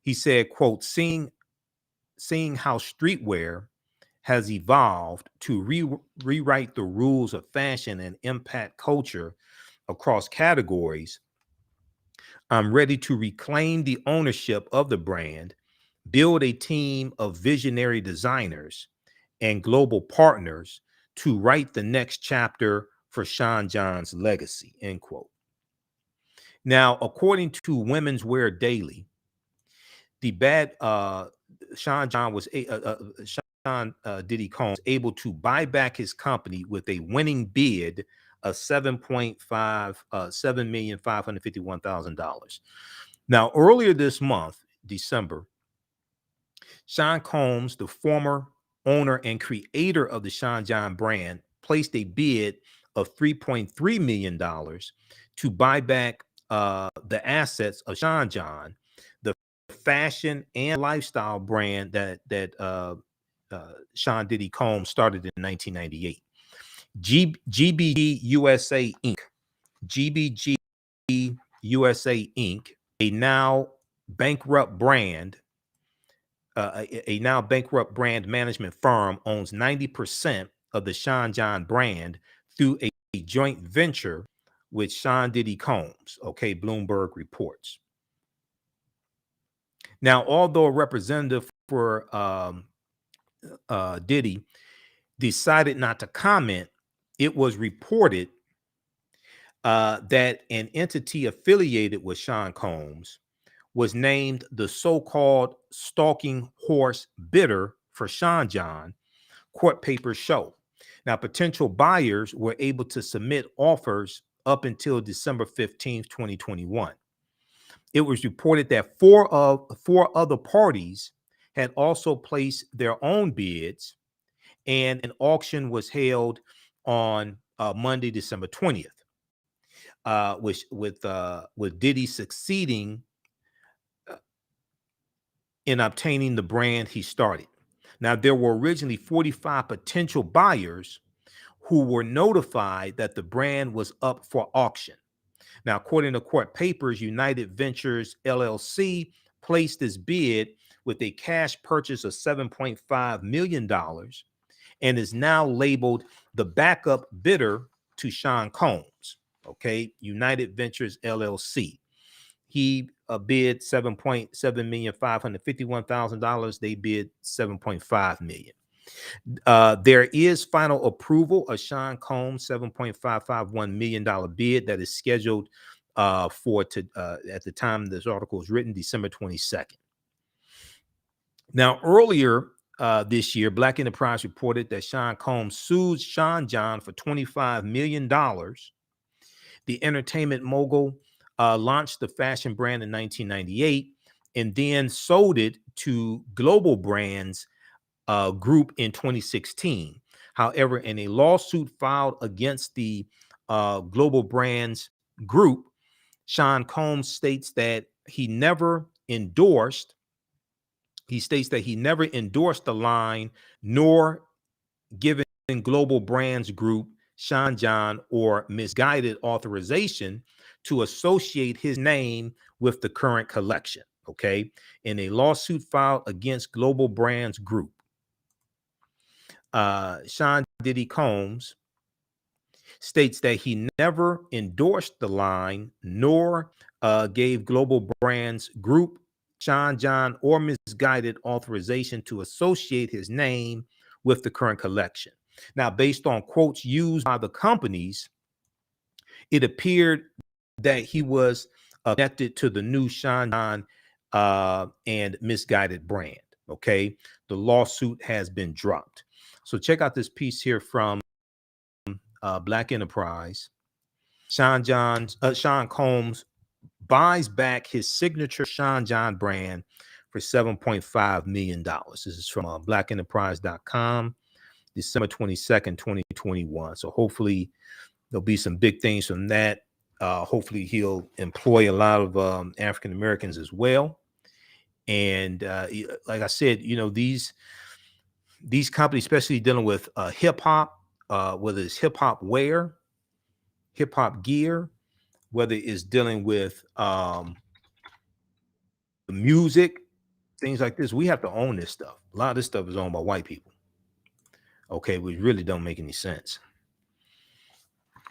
He said, quote, seeing how streetwear has evolved to rewrite the rules of fashion and impact culture across categories, I'm ready to reclaim the ownership of the brand, build a team of visionary designers and global partners to write the next chapter for Sean John's legacy, end quote. Now, according to Women's Wear Daily, the bad Sean John was Diddy Combs able to buy back his company with a winning bid of $7,551,000. Now, earlier this month, December, Sean Combs, the former owner and creator of the Sean John brand, placed a bid of $3.3 million to buy back the assets of Sean John, the fashion and lifestyle brand that Sean Diddy Combs started in 1998. GBG USA Inc. GBG USA Inc., a now bankrupt brand management firm, owns 90% of the Sean John brand through a joint venture with Sean Diddy Combs. Okay, Bloomberg reports. Now, although a representative for Diddy decided not to comment, it was reported that an entity affiliated with Sean Combs was named the so-called stalking horse bidder for Sean John, court papers show. Now, potential buyers were able to submit offers up until December 15th, 2021. It was reported that four other parties had also placed their own bids, and an auction was held on Monday, December 20th, with Diddy succeeding in obtaining the brand he started. Now, there were originally 45 potential buyers who were notified that the brand was up for auction. Now, according to court papers, United Ventures LLC placed its bid with a cash purchase of $7.5 million and is now labeled the backup bidder to Sean Combs. Okay, United Ventures LLC. He bid $7,551,000. They bid $7.5 million. There is final approval of Sean Combs' $7.551 million bid that is scheduled at the time this article is written, December 22nd. Now, earlier this year, Black Enterprise reported that Sean Combs sued Sean John for $25 million. The entertainment mogul launched the fashion brand in 1998 and then sold it to Global Brands Group in 2016. However, in a lawsuit filed against the Global Brands Group, Sean Combs states that he never endorsed the line nor given Global Brands Group, Sean John, or misguided authorization to associate his name with the current collection. Okay, in a lawsuit filed against Global Brands Group, Sean Diddy Combs states that he never endorsed the line nor gave Global Brands Group, Sean John, or misguided authorization to associate his name with the current collection. Now, based on quotes used by the companies, it appeared that he was connected to the new Sean John and misguided brand. Okay, the lawsuit has been dropped. So check out this piece here from Black Enterprise. Sean Combs buys back his signature Sean John brand for $7.5 million. This is from blackenterprise.com, December 22nd, 2021. So hopefully there'll be some big things from that. Hopefully he'll employ a lot of African Americans as well. And like I said, you know, these companies, especially dealing with hip hop, whether it's hip hop wear, hip hop gear, whether it's dealing with the music, things like this, we have to own this stuff. A lot of this stuff is owned by white people. Okay, which really don't make any sense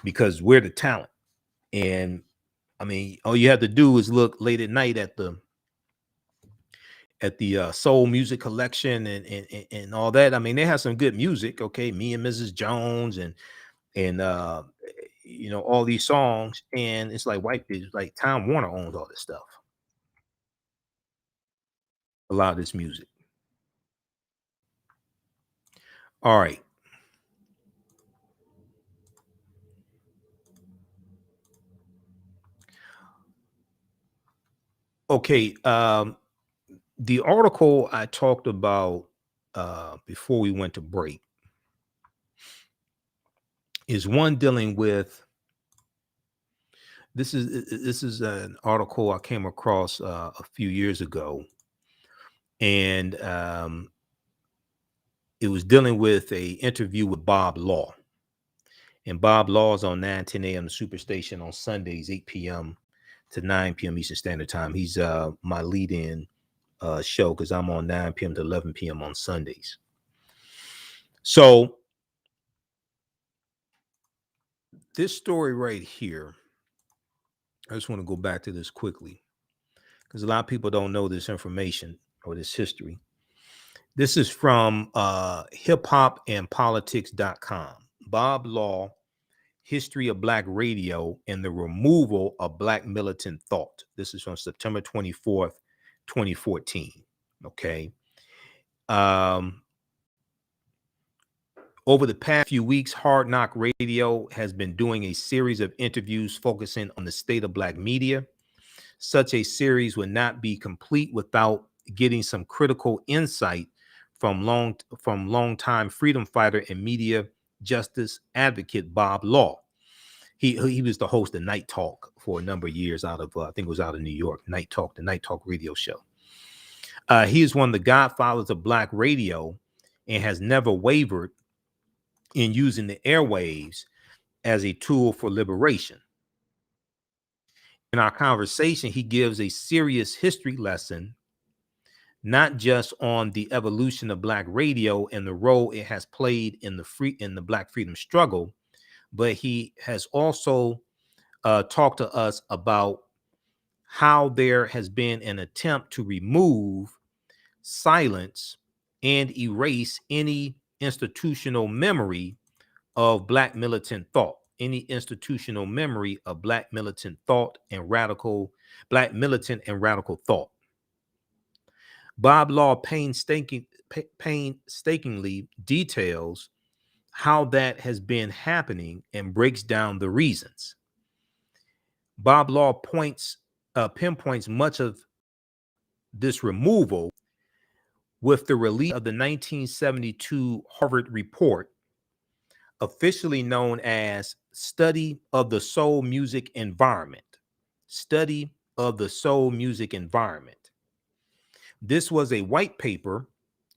because we're the talent. And I mean, all you have to do is look late at night at the soul music collection and all that. I mean, they have some good music. Okay, Me and Mrs. Jones and you know, all these songs, and it's like white people, like Time Warner owns all this stuff. A lot of this music. All right. Okay. The article I talked about before we went to break is one dealing with this is an article I came across a few years ago, and it was dealing with a interview with Bob Law. And Bob Law is on 9:10 a.m. the Superstation on Sundays, 8 p.m. to 9 p.m. Eastern Standard Time. He's my lead-in show because I'm on 9 p.m. to 11 p.m. on Sundays. So this story right here, I just want to go back to this quickly because a lot of people don't know this information or this history. This is from hiphopandpolitics.com. Bob Law, History of Black Radio and the Removal of Black Militant Thought. This is from September 24th, 2014. Okay. Over the past few weeks, Hard Knock Radio has been doing a series of interviews focusing on the state of Black media. Such a series would not be complete without getting some critical insight from longtime freedom fighter and media justice advocate Bob Law. He was the host of Night Talk for a number of years out of I think it was out of New York. Night Talk, the Night Talk radio show. He is one of the godfathers of Black radio and has never wavered in using the airwaves as a tool for liberation. In our conversation, he gives a serious history lesson, not just on the evolution of Black radio and the role it has played in the Black freedom struggle, but he has also talked to us about how there has been an attempt to remove, silence, and erase any institutional memory of Black militant thought, any institutional memory of Black militant thought and Black militant and radical thought. Bob Law painstakingly details how that has been happening and breaks down the reasons. Bob Law pinpoints much of this removal with the release of the 1972 Harvard report, officially known as Study of the Soul Music Environment. Study of the Soul Music Environment. This was a white paper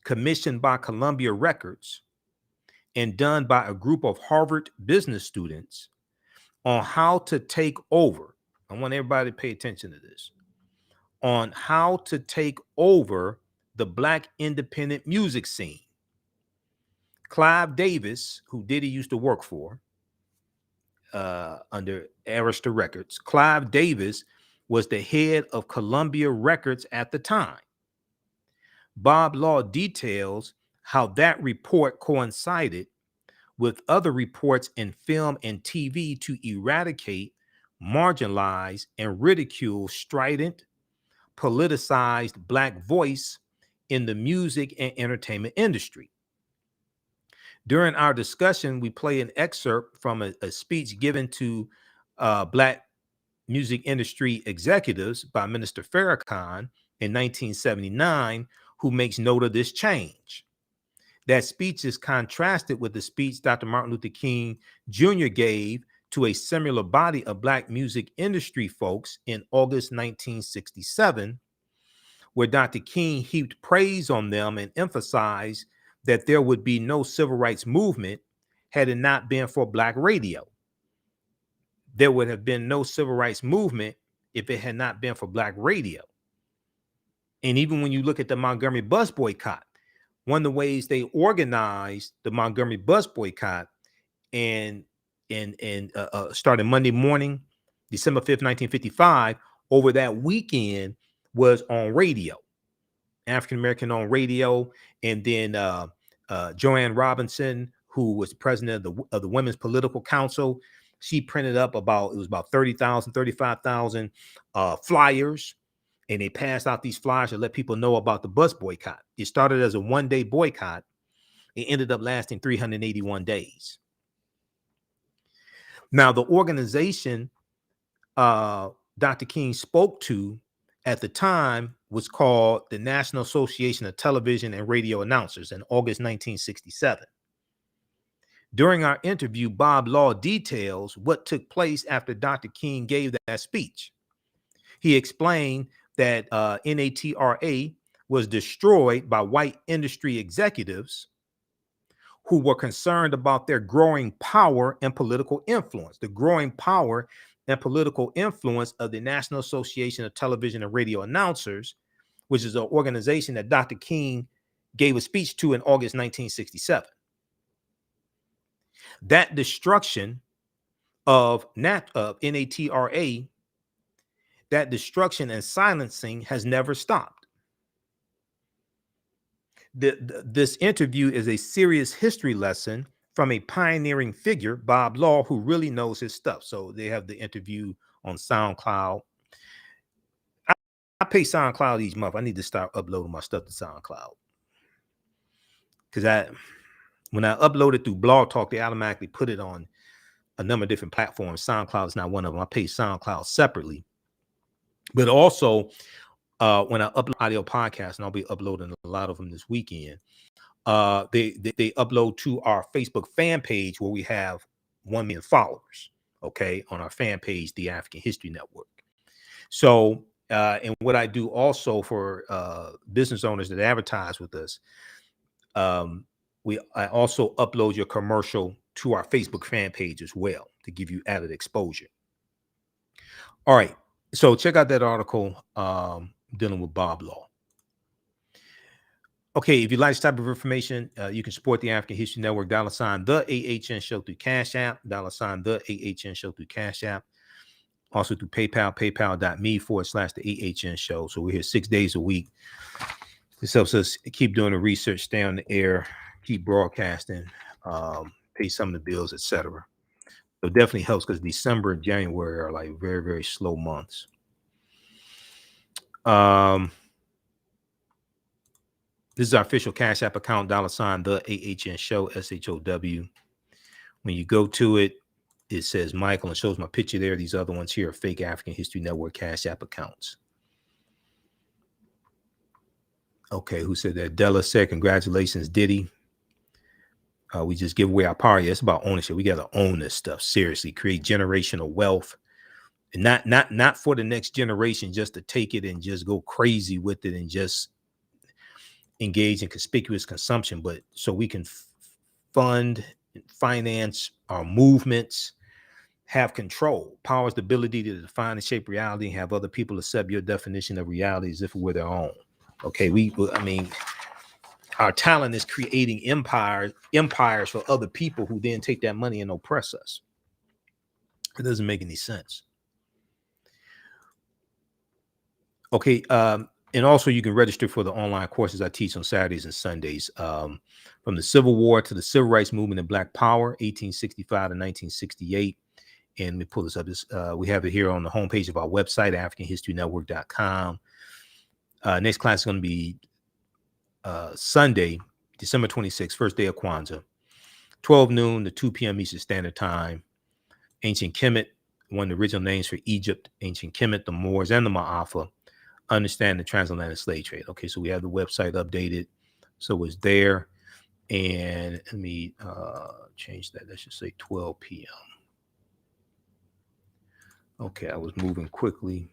commissioned by Columbia Records and done by a group of Harvard business students on how to take over. I want everybody to pay attention to this. On how to take over the Black independent music scene. Clive Davis, who Diddy used to work for under Arista Records, Clive Davis was the head of Columbia Records at the time. Bob Law details how that report coincided with other reports in film and TV to eradicate, marginalize, and ridicule strident, politicized Black voice in the music and entertainment industry. During our discussion, we play an excerpt from a speech given to Black music industry executives by Minister Farrakhan in 1979, who makes note of this change. That speech is contrasted with the speech Dr. Martin Luther King Jr. gave to a similar body of Black music industry folks in August 1967, where Dr. King heaped praise on them and emphasized that there would be no civil rights movement had it not been for Black radio. There would have been no civil rights movement if it had not been for Black radio. And even when you look at the Montgomery bus boycott, one of the ways they organized the Montgomery bus boycott and started Monday morning, December 5th, 1955, over that weekend was on radio, African-American on radio. And then Joanne Robinson, who was president of the Women's Political Council, she printed up about 30,000, 35,000 flyers. And they passed out these flyers to let people know about the bus boycott. It started as a one-day boycott. It ended up lasting 381 days. Now, the organization Dr. King spoke to at the time was called the National Association of Television and Radio Announcers in August 1967. During our interview, Bob Law details what took place after Dr. King gave that speech. He explained that NATRA was destroyed by white industry executives who were concerned about their growing power and political influence, the growing power and political influence of the National Association of Television and Radio Announcers, which is an organization that Dr. King gave a speech to in August 1967. That destruction of NATRA, that destruction and silencing has never stopped. This interview is a serious history lesson from a pioneering figure, Bob Law, who really knows his stuff. So they have the interview on SoundCloud. I pay SoundCloud each month. I need to start uploading my stuff to SoundCloud. Because when I upload it through Blog Talk, they automatically put it on a number of different platforms. SoundCloud is not one of them. I pay SoundCloud separately. But also, when I upload audio podcasts, and I'll be uploading a lot of them this weekend, they upload to our Facebook fan page where we have 1 million followers, okay, on our fan page, The African History Network. So, and what I do also for business owners that advertise with us, I also upload your commercial to our Facebook fan page as well to give you added exposure. All right. So check out that article dealing with Bob Law. Okay, if you like this type of information, you can support the African History Network, $ the AHN Show through Cash App, $ the AHN Show through Cash App, also through PayPal, paypal.me/the AHN Show. So we're here 6 days a week. This helps us keep doing the research, stay on the air, keep broadcasting, pay some of the bills, etc. So it definitely helps because December and January are like very, very slow months. This is our official Cash App account, $ the AHN Show, SHOW. When you go to it, it says Michael and shows my picture there. These other ones here are fake African History Network Cash App accounts. Okay, who said that? Della said, congratulations, Diddy. We just give away our power. Yeah, it's about ownership. We got to own this stuff. Seriously, create generational wealth. And not for the next generation just to take it and just go crazy with it and just engage in conspicuous consumption, but so we can fund and finance our movements, have control. Power is the ability to define and shape reality and have other people accept your definition of reality as if it were their own. Okay, our talent is creating empires for other people who then take that money and oppress us. It doesn't make any sense. Okay, and also you can register for the online courses I teach on Saturdays and Sundays, from the Civil War to the Civil Rights Movement and Black Power, 1865 to 1968. And let me pull this up. We have it here on the homepage of our website, AfricanHistoryNetwork.com. Next class is going to be Sunday, December 26th, first day of Kwanzaa, 12 noon to 2 p.m. Eastern Standard Time. Ancient Kemet, one of the original names for Egypt, Ancient Kemet, the Moors, and the Ma'afa, understand the transatlantic slave trade. Okay, so we have the website updated. So it's there. And let me change that. That should say 12 p.m. Okay, I was moving quickly.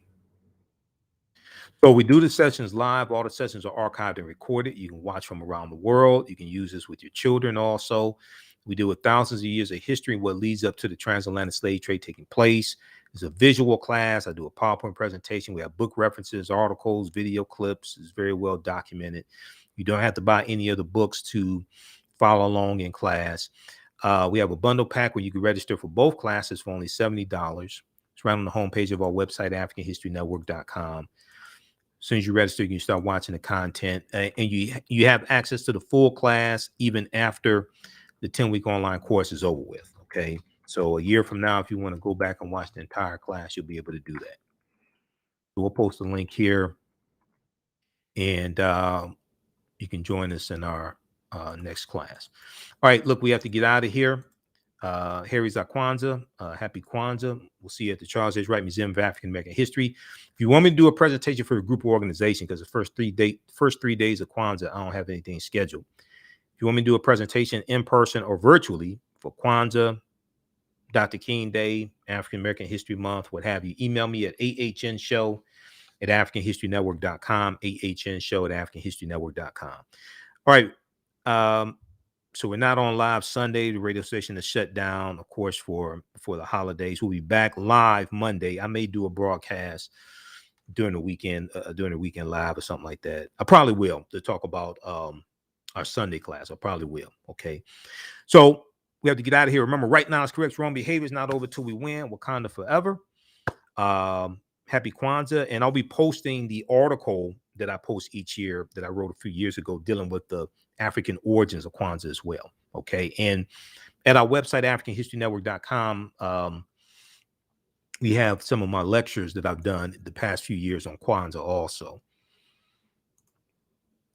So we do the sessions live. All the sessions are archived and recorded. You can watch from around the world. You can use this with your children also. We deal with thousands of years of history and what leads up to the transatlantic slave trade taking place. It's a visual class. I do a PowerPoint presentation. We have book references, articles, video clips. It's very well documented. You don't have to buy any of the books to follow along in class. We have a bundle pack where you can register for both classes for only $70. It's right on the homepage of our website, AfricanHistoryNetwork.com. As soon as you register, you can start watching the content, and you have access to the full class even after the 10-week online course is over with. Okay, so a year from now, if you want to go back and watch the entire class, you'll be able to do that. So we'll post a link here, and you can join us in our next class. All right, look, we have to get out of here. Harry's our Kwanzaa. Happy Kwanzaa. We'll see you at the Charles H. Wright Museum of African American History. If you want me to do a presentation for a group or organization, because the first three days of Kwanzaa, I don't have anything scheduled. If you want me to do a presentation in person or virtually for Kwanzaa, Dr. King Day, African American History Month, what have you, email me at AHNShow@AfricanHistoryNetwork.com, AHNShow@AfricanHistoryNetwork.com. All right. So we're not on live Sunday. The radio station is shut down, of course, for the holidays. We'll be back live Monday. I may do a broadcast during the weekend live or something like that. I probably will, to talk about our Sunday class. I probably will. Okay. So we have to get out of here. Remember, right now is correct. Wrong behavior is not over till we win. Wakanda forever. Happy Kwanzaa. And I'll be posting the article that I post each year that I wrote a few years ago dealing with the African origins of Kwanzaa as well. Okay. And at our website, AfricanHistoryNetwork.com, we have some of my lectures that I've done the past few years on Kwanzaa also.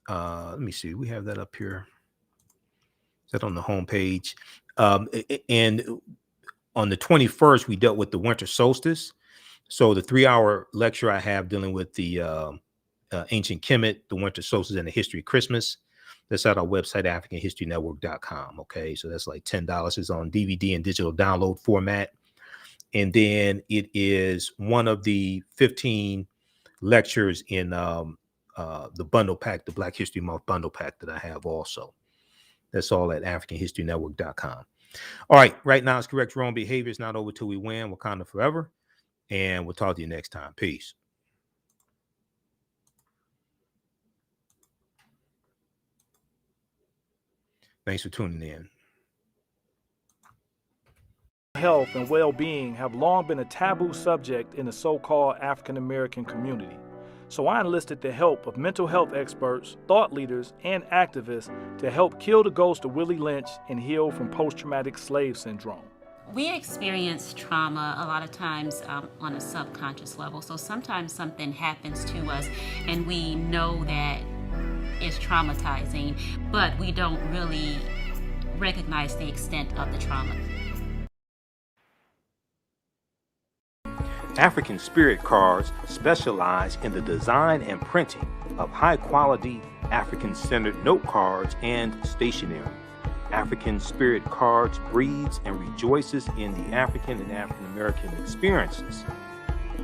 Let me see. We have that up here. Is that on the homepage? And on the 21st, we dealt with the winter solstice. So the 3-hour lecture I have dealing with the ancient Kemet, the winter solstice, and the history of Christmas. That's at our website, AfricanHistoryNetwork.com. Okay, so that's like $10. It's on DVD and digital download format. And then it is one of the 15 lectures in the bundle pack, the Black History Month bundle pack that I have also. That's all at AfricanHistoryNetwork.com. All right, right now it's correct. Wrong behavior is not over till we win. Wakanda forever. And we'll talk to you next time. Peace. Thanks for tuning in. Health and well-being have long been a taboo subject in the so-called African American community. So I enlisted the help of mental health experts, thought leaders, and activists to help kill the ghost of Willie Lynch and heal from post-traumatic slave syndrome. We experience trauma a lot of times on a subconscious level. So sometimes something happens to us and we know that it's traumatizing, but we don't really recognize the extent of the trauma. African Spirit Cards specialize in the design and printing of high-quality African-centered note cards and stationery. African Spirit Cards breathes and rejoices in the African and African American experiences.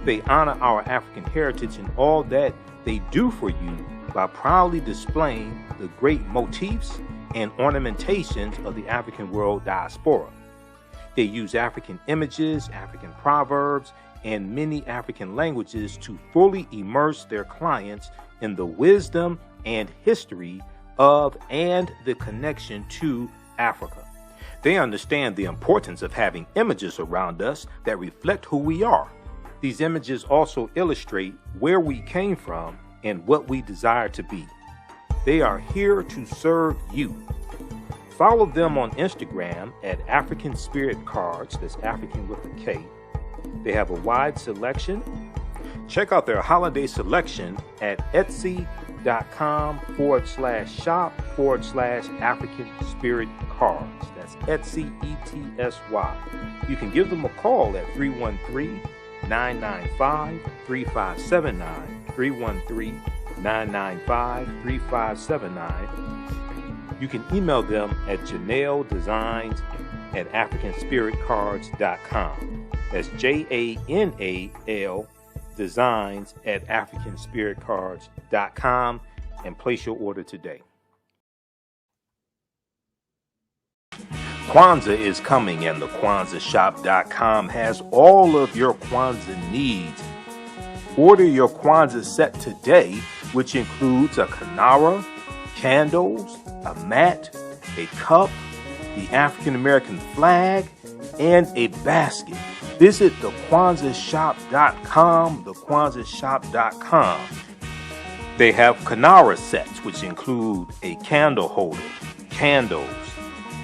They honor our African heritage in all that they do for you by proudly displaying the great motifs and ornamentations of the African world diaspora. They use African images, African proverbs, and many African languages to fully immerse their clients in the wisdom and history of and the connection to Africa. They understand the importance of having images around us that reflect who we are. These images also illustrate where we came from and what we desire to be. They are here to serve you. Follow them on Instagram at African Spirit Cards, that's African with a K. They have a wide selection. Check out their holiday selection at Etsy etsy.com/shop/African Spirit Cards. That's Etsy, ETSY. You can give them a call at 313-995-3579, 313-995-3579. You can email them at janeldesigns@africanspiritcards.com. That's JANAL designs@africanspiritcards.com, and place your order today. Kwanzaa is coming, and the TheAHNShow.com has all of your Kwanzaa needs. Order your Kwanzaa set today, which includes a kinara, candles, a mat, a cup, the African American flag, and a basket. Visit the TheAHNShow.com, TheAHNShow.com. They have kinara sets, which include a candle holder, candles,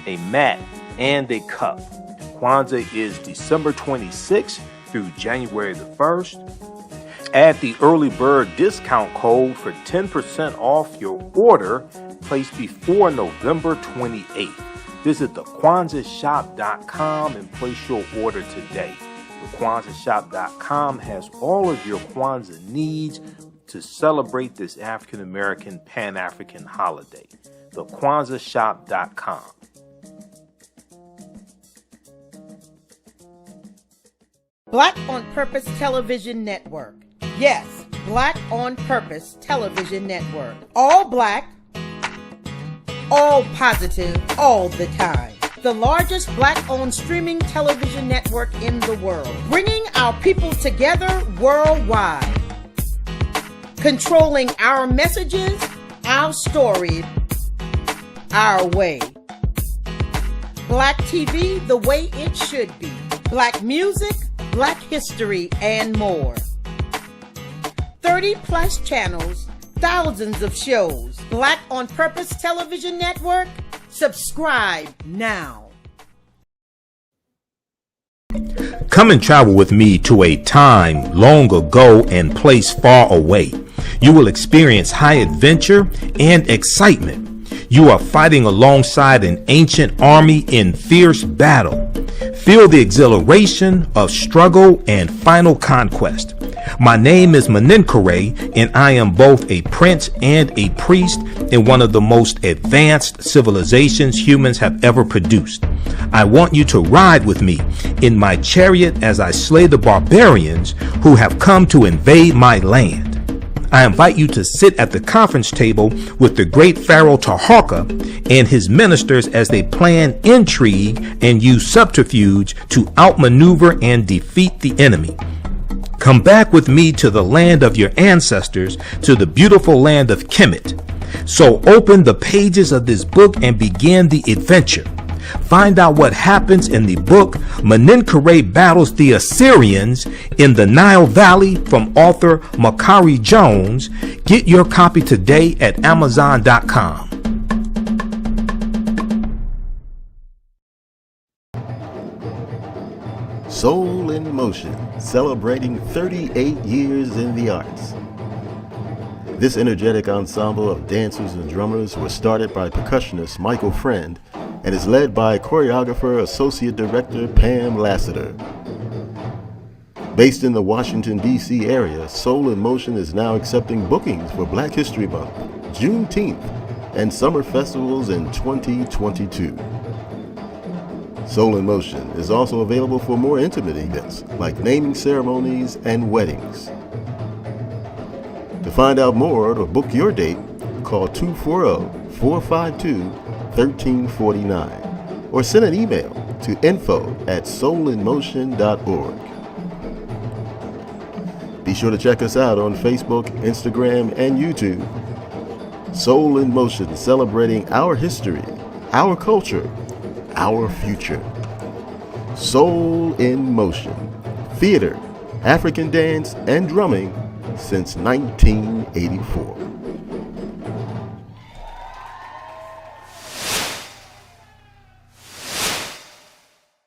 a mat, and a cup. Kwanzaa is December 26th through January the 1st. Add the early bird discount code for 10% off your order placed before November 28th. Visit the TheAHNShow.com and place your order today. The TheAHNShow.com has all of your Kwanzaa needs to celebrate this African American Pan-African holiday. The TheAHNShow.com. Black on Purpose Television Network. Yes, Black on Purpose Television Network. All black, all positive, all the time. The largest black-owned streaming television network in the world. Bringing our people together worldwide. Controlling our messages, our stories, our way. Black TV the way it should be. Black music, Black history, and more. 30 plus channels, thousands of shows. Black on Purpose Television Network. Subscribe now. Come and travel with me to a time long ago and place far away. You will experience high adventure and excitement. You are fighting alongside an ancient army in fierce battle. Feel the exhilaration of struggle and final conquest. My name is Manenshaw, and I am both a prince and a priest in one of the most advanced civilizations humans have ever produced. I want you to ride with me in my chariot as I slay the barbarians who have come to invade my land. I invite you to sit at the conference table with the great Pharaoh Taharka and his ministers as they plan intrigue and use subterfuge to outmaneuver and defeat the enemy. Come back with me to the land of your ancestors, to the beautiful land of Kemet. So open the pages of this book and begin the adventure. Find out what happens in the book Manenshaw Battles the Assyrians in the Nile Valley from author Makari Jones. Get your copy today at Amazon.com. Soul in Motion, celebrating 38 years in the arts. This energetic ensemble of dancers and drummers was started by percussionist Michael Friend and is led by choreographer Associate Director Pam Lassiter. Based in the Washington, D.C. area, Soul in Motion is now accepting bookings for Black History Month, Juneteenth, and summer festivals in 2022. Soul in Motion is also available for more intimate events like naming ceremonies and weddings. To find out more or to book your date, call 240-452-1349 or send an email to info@soulinmotion.org. Be sure to check us out on Facebook, Instagram, and YouTube. Soul in Motion, celebrating our history, our culture, our future. Soul in Motion, theater, African dance, and drumming since 1984.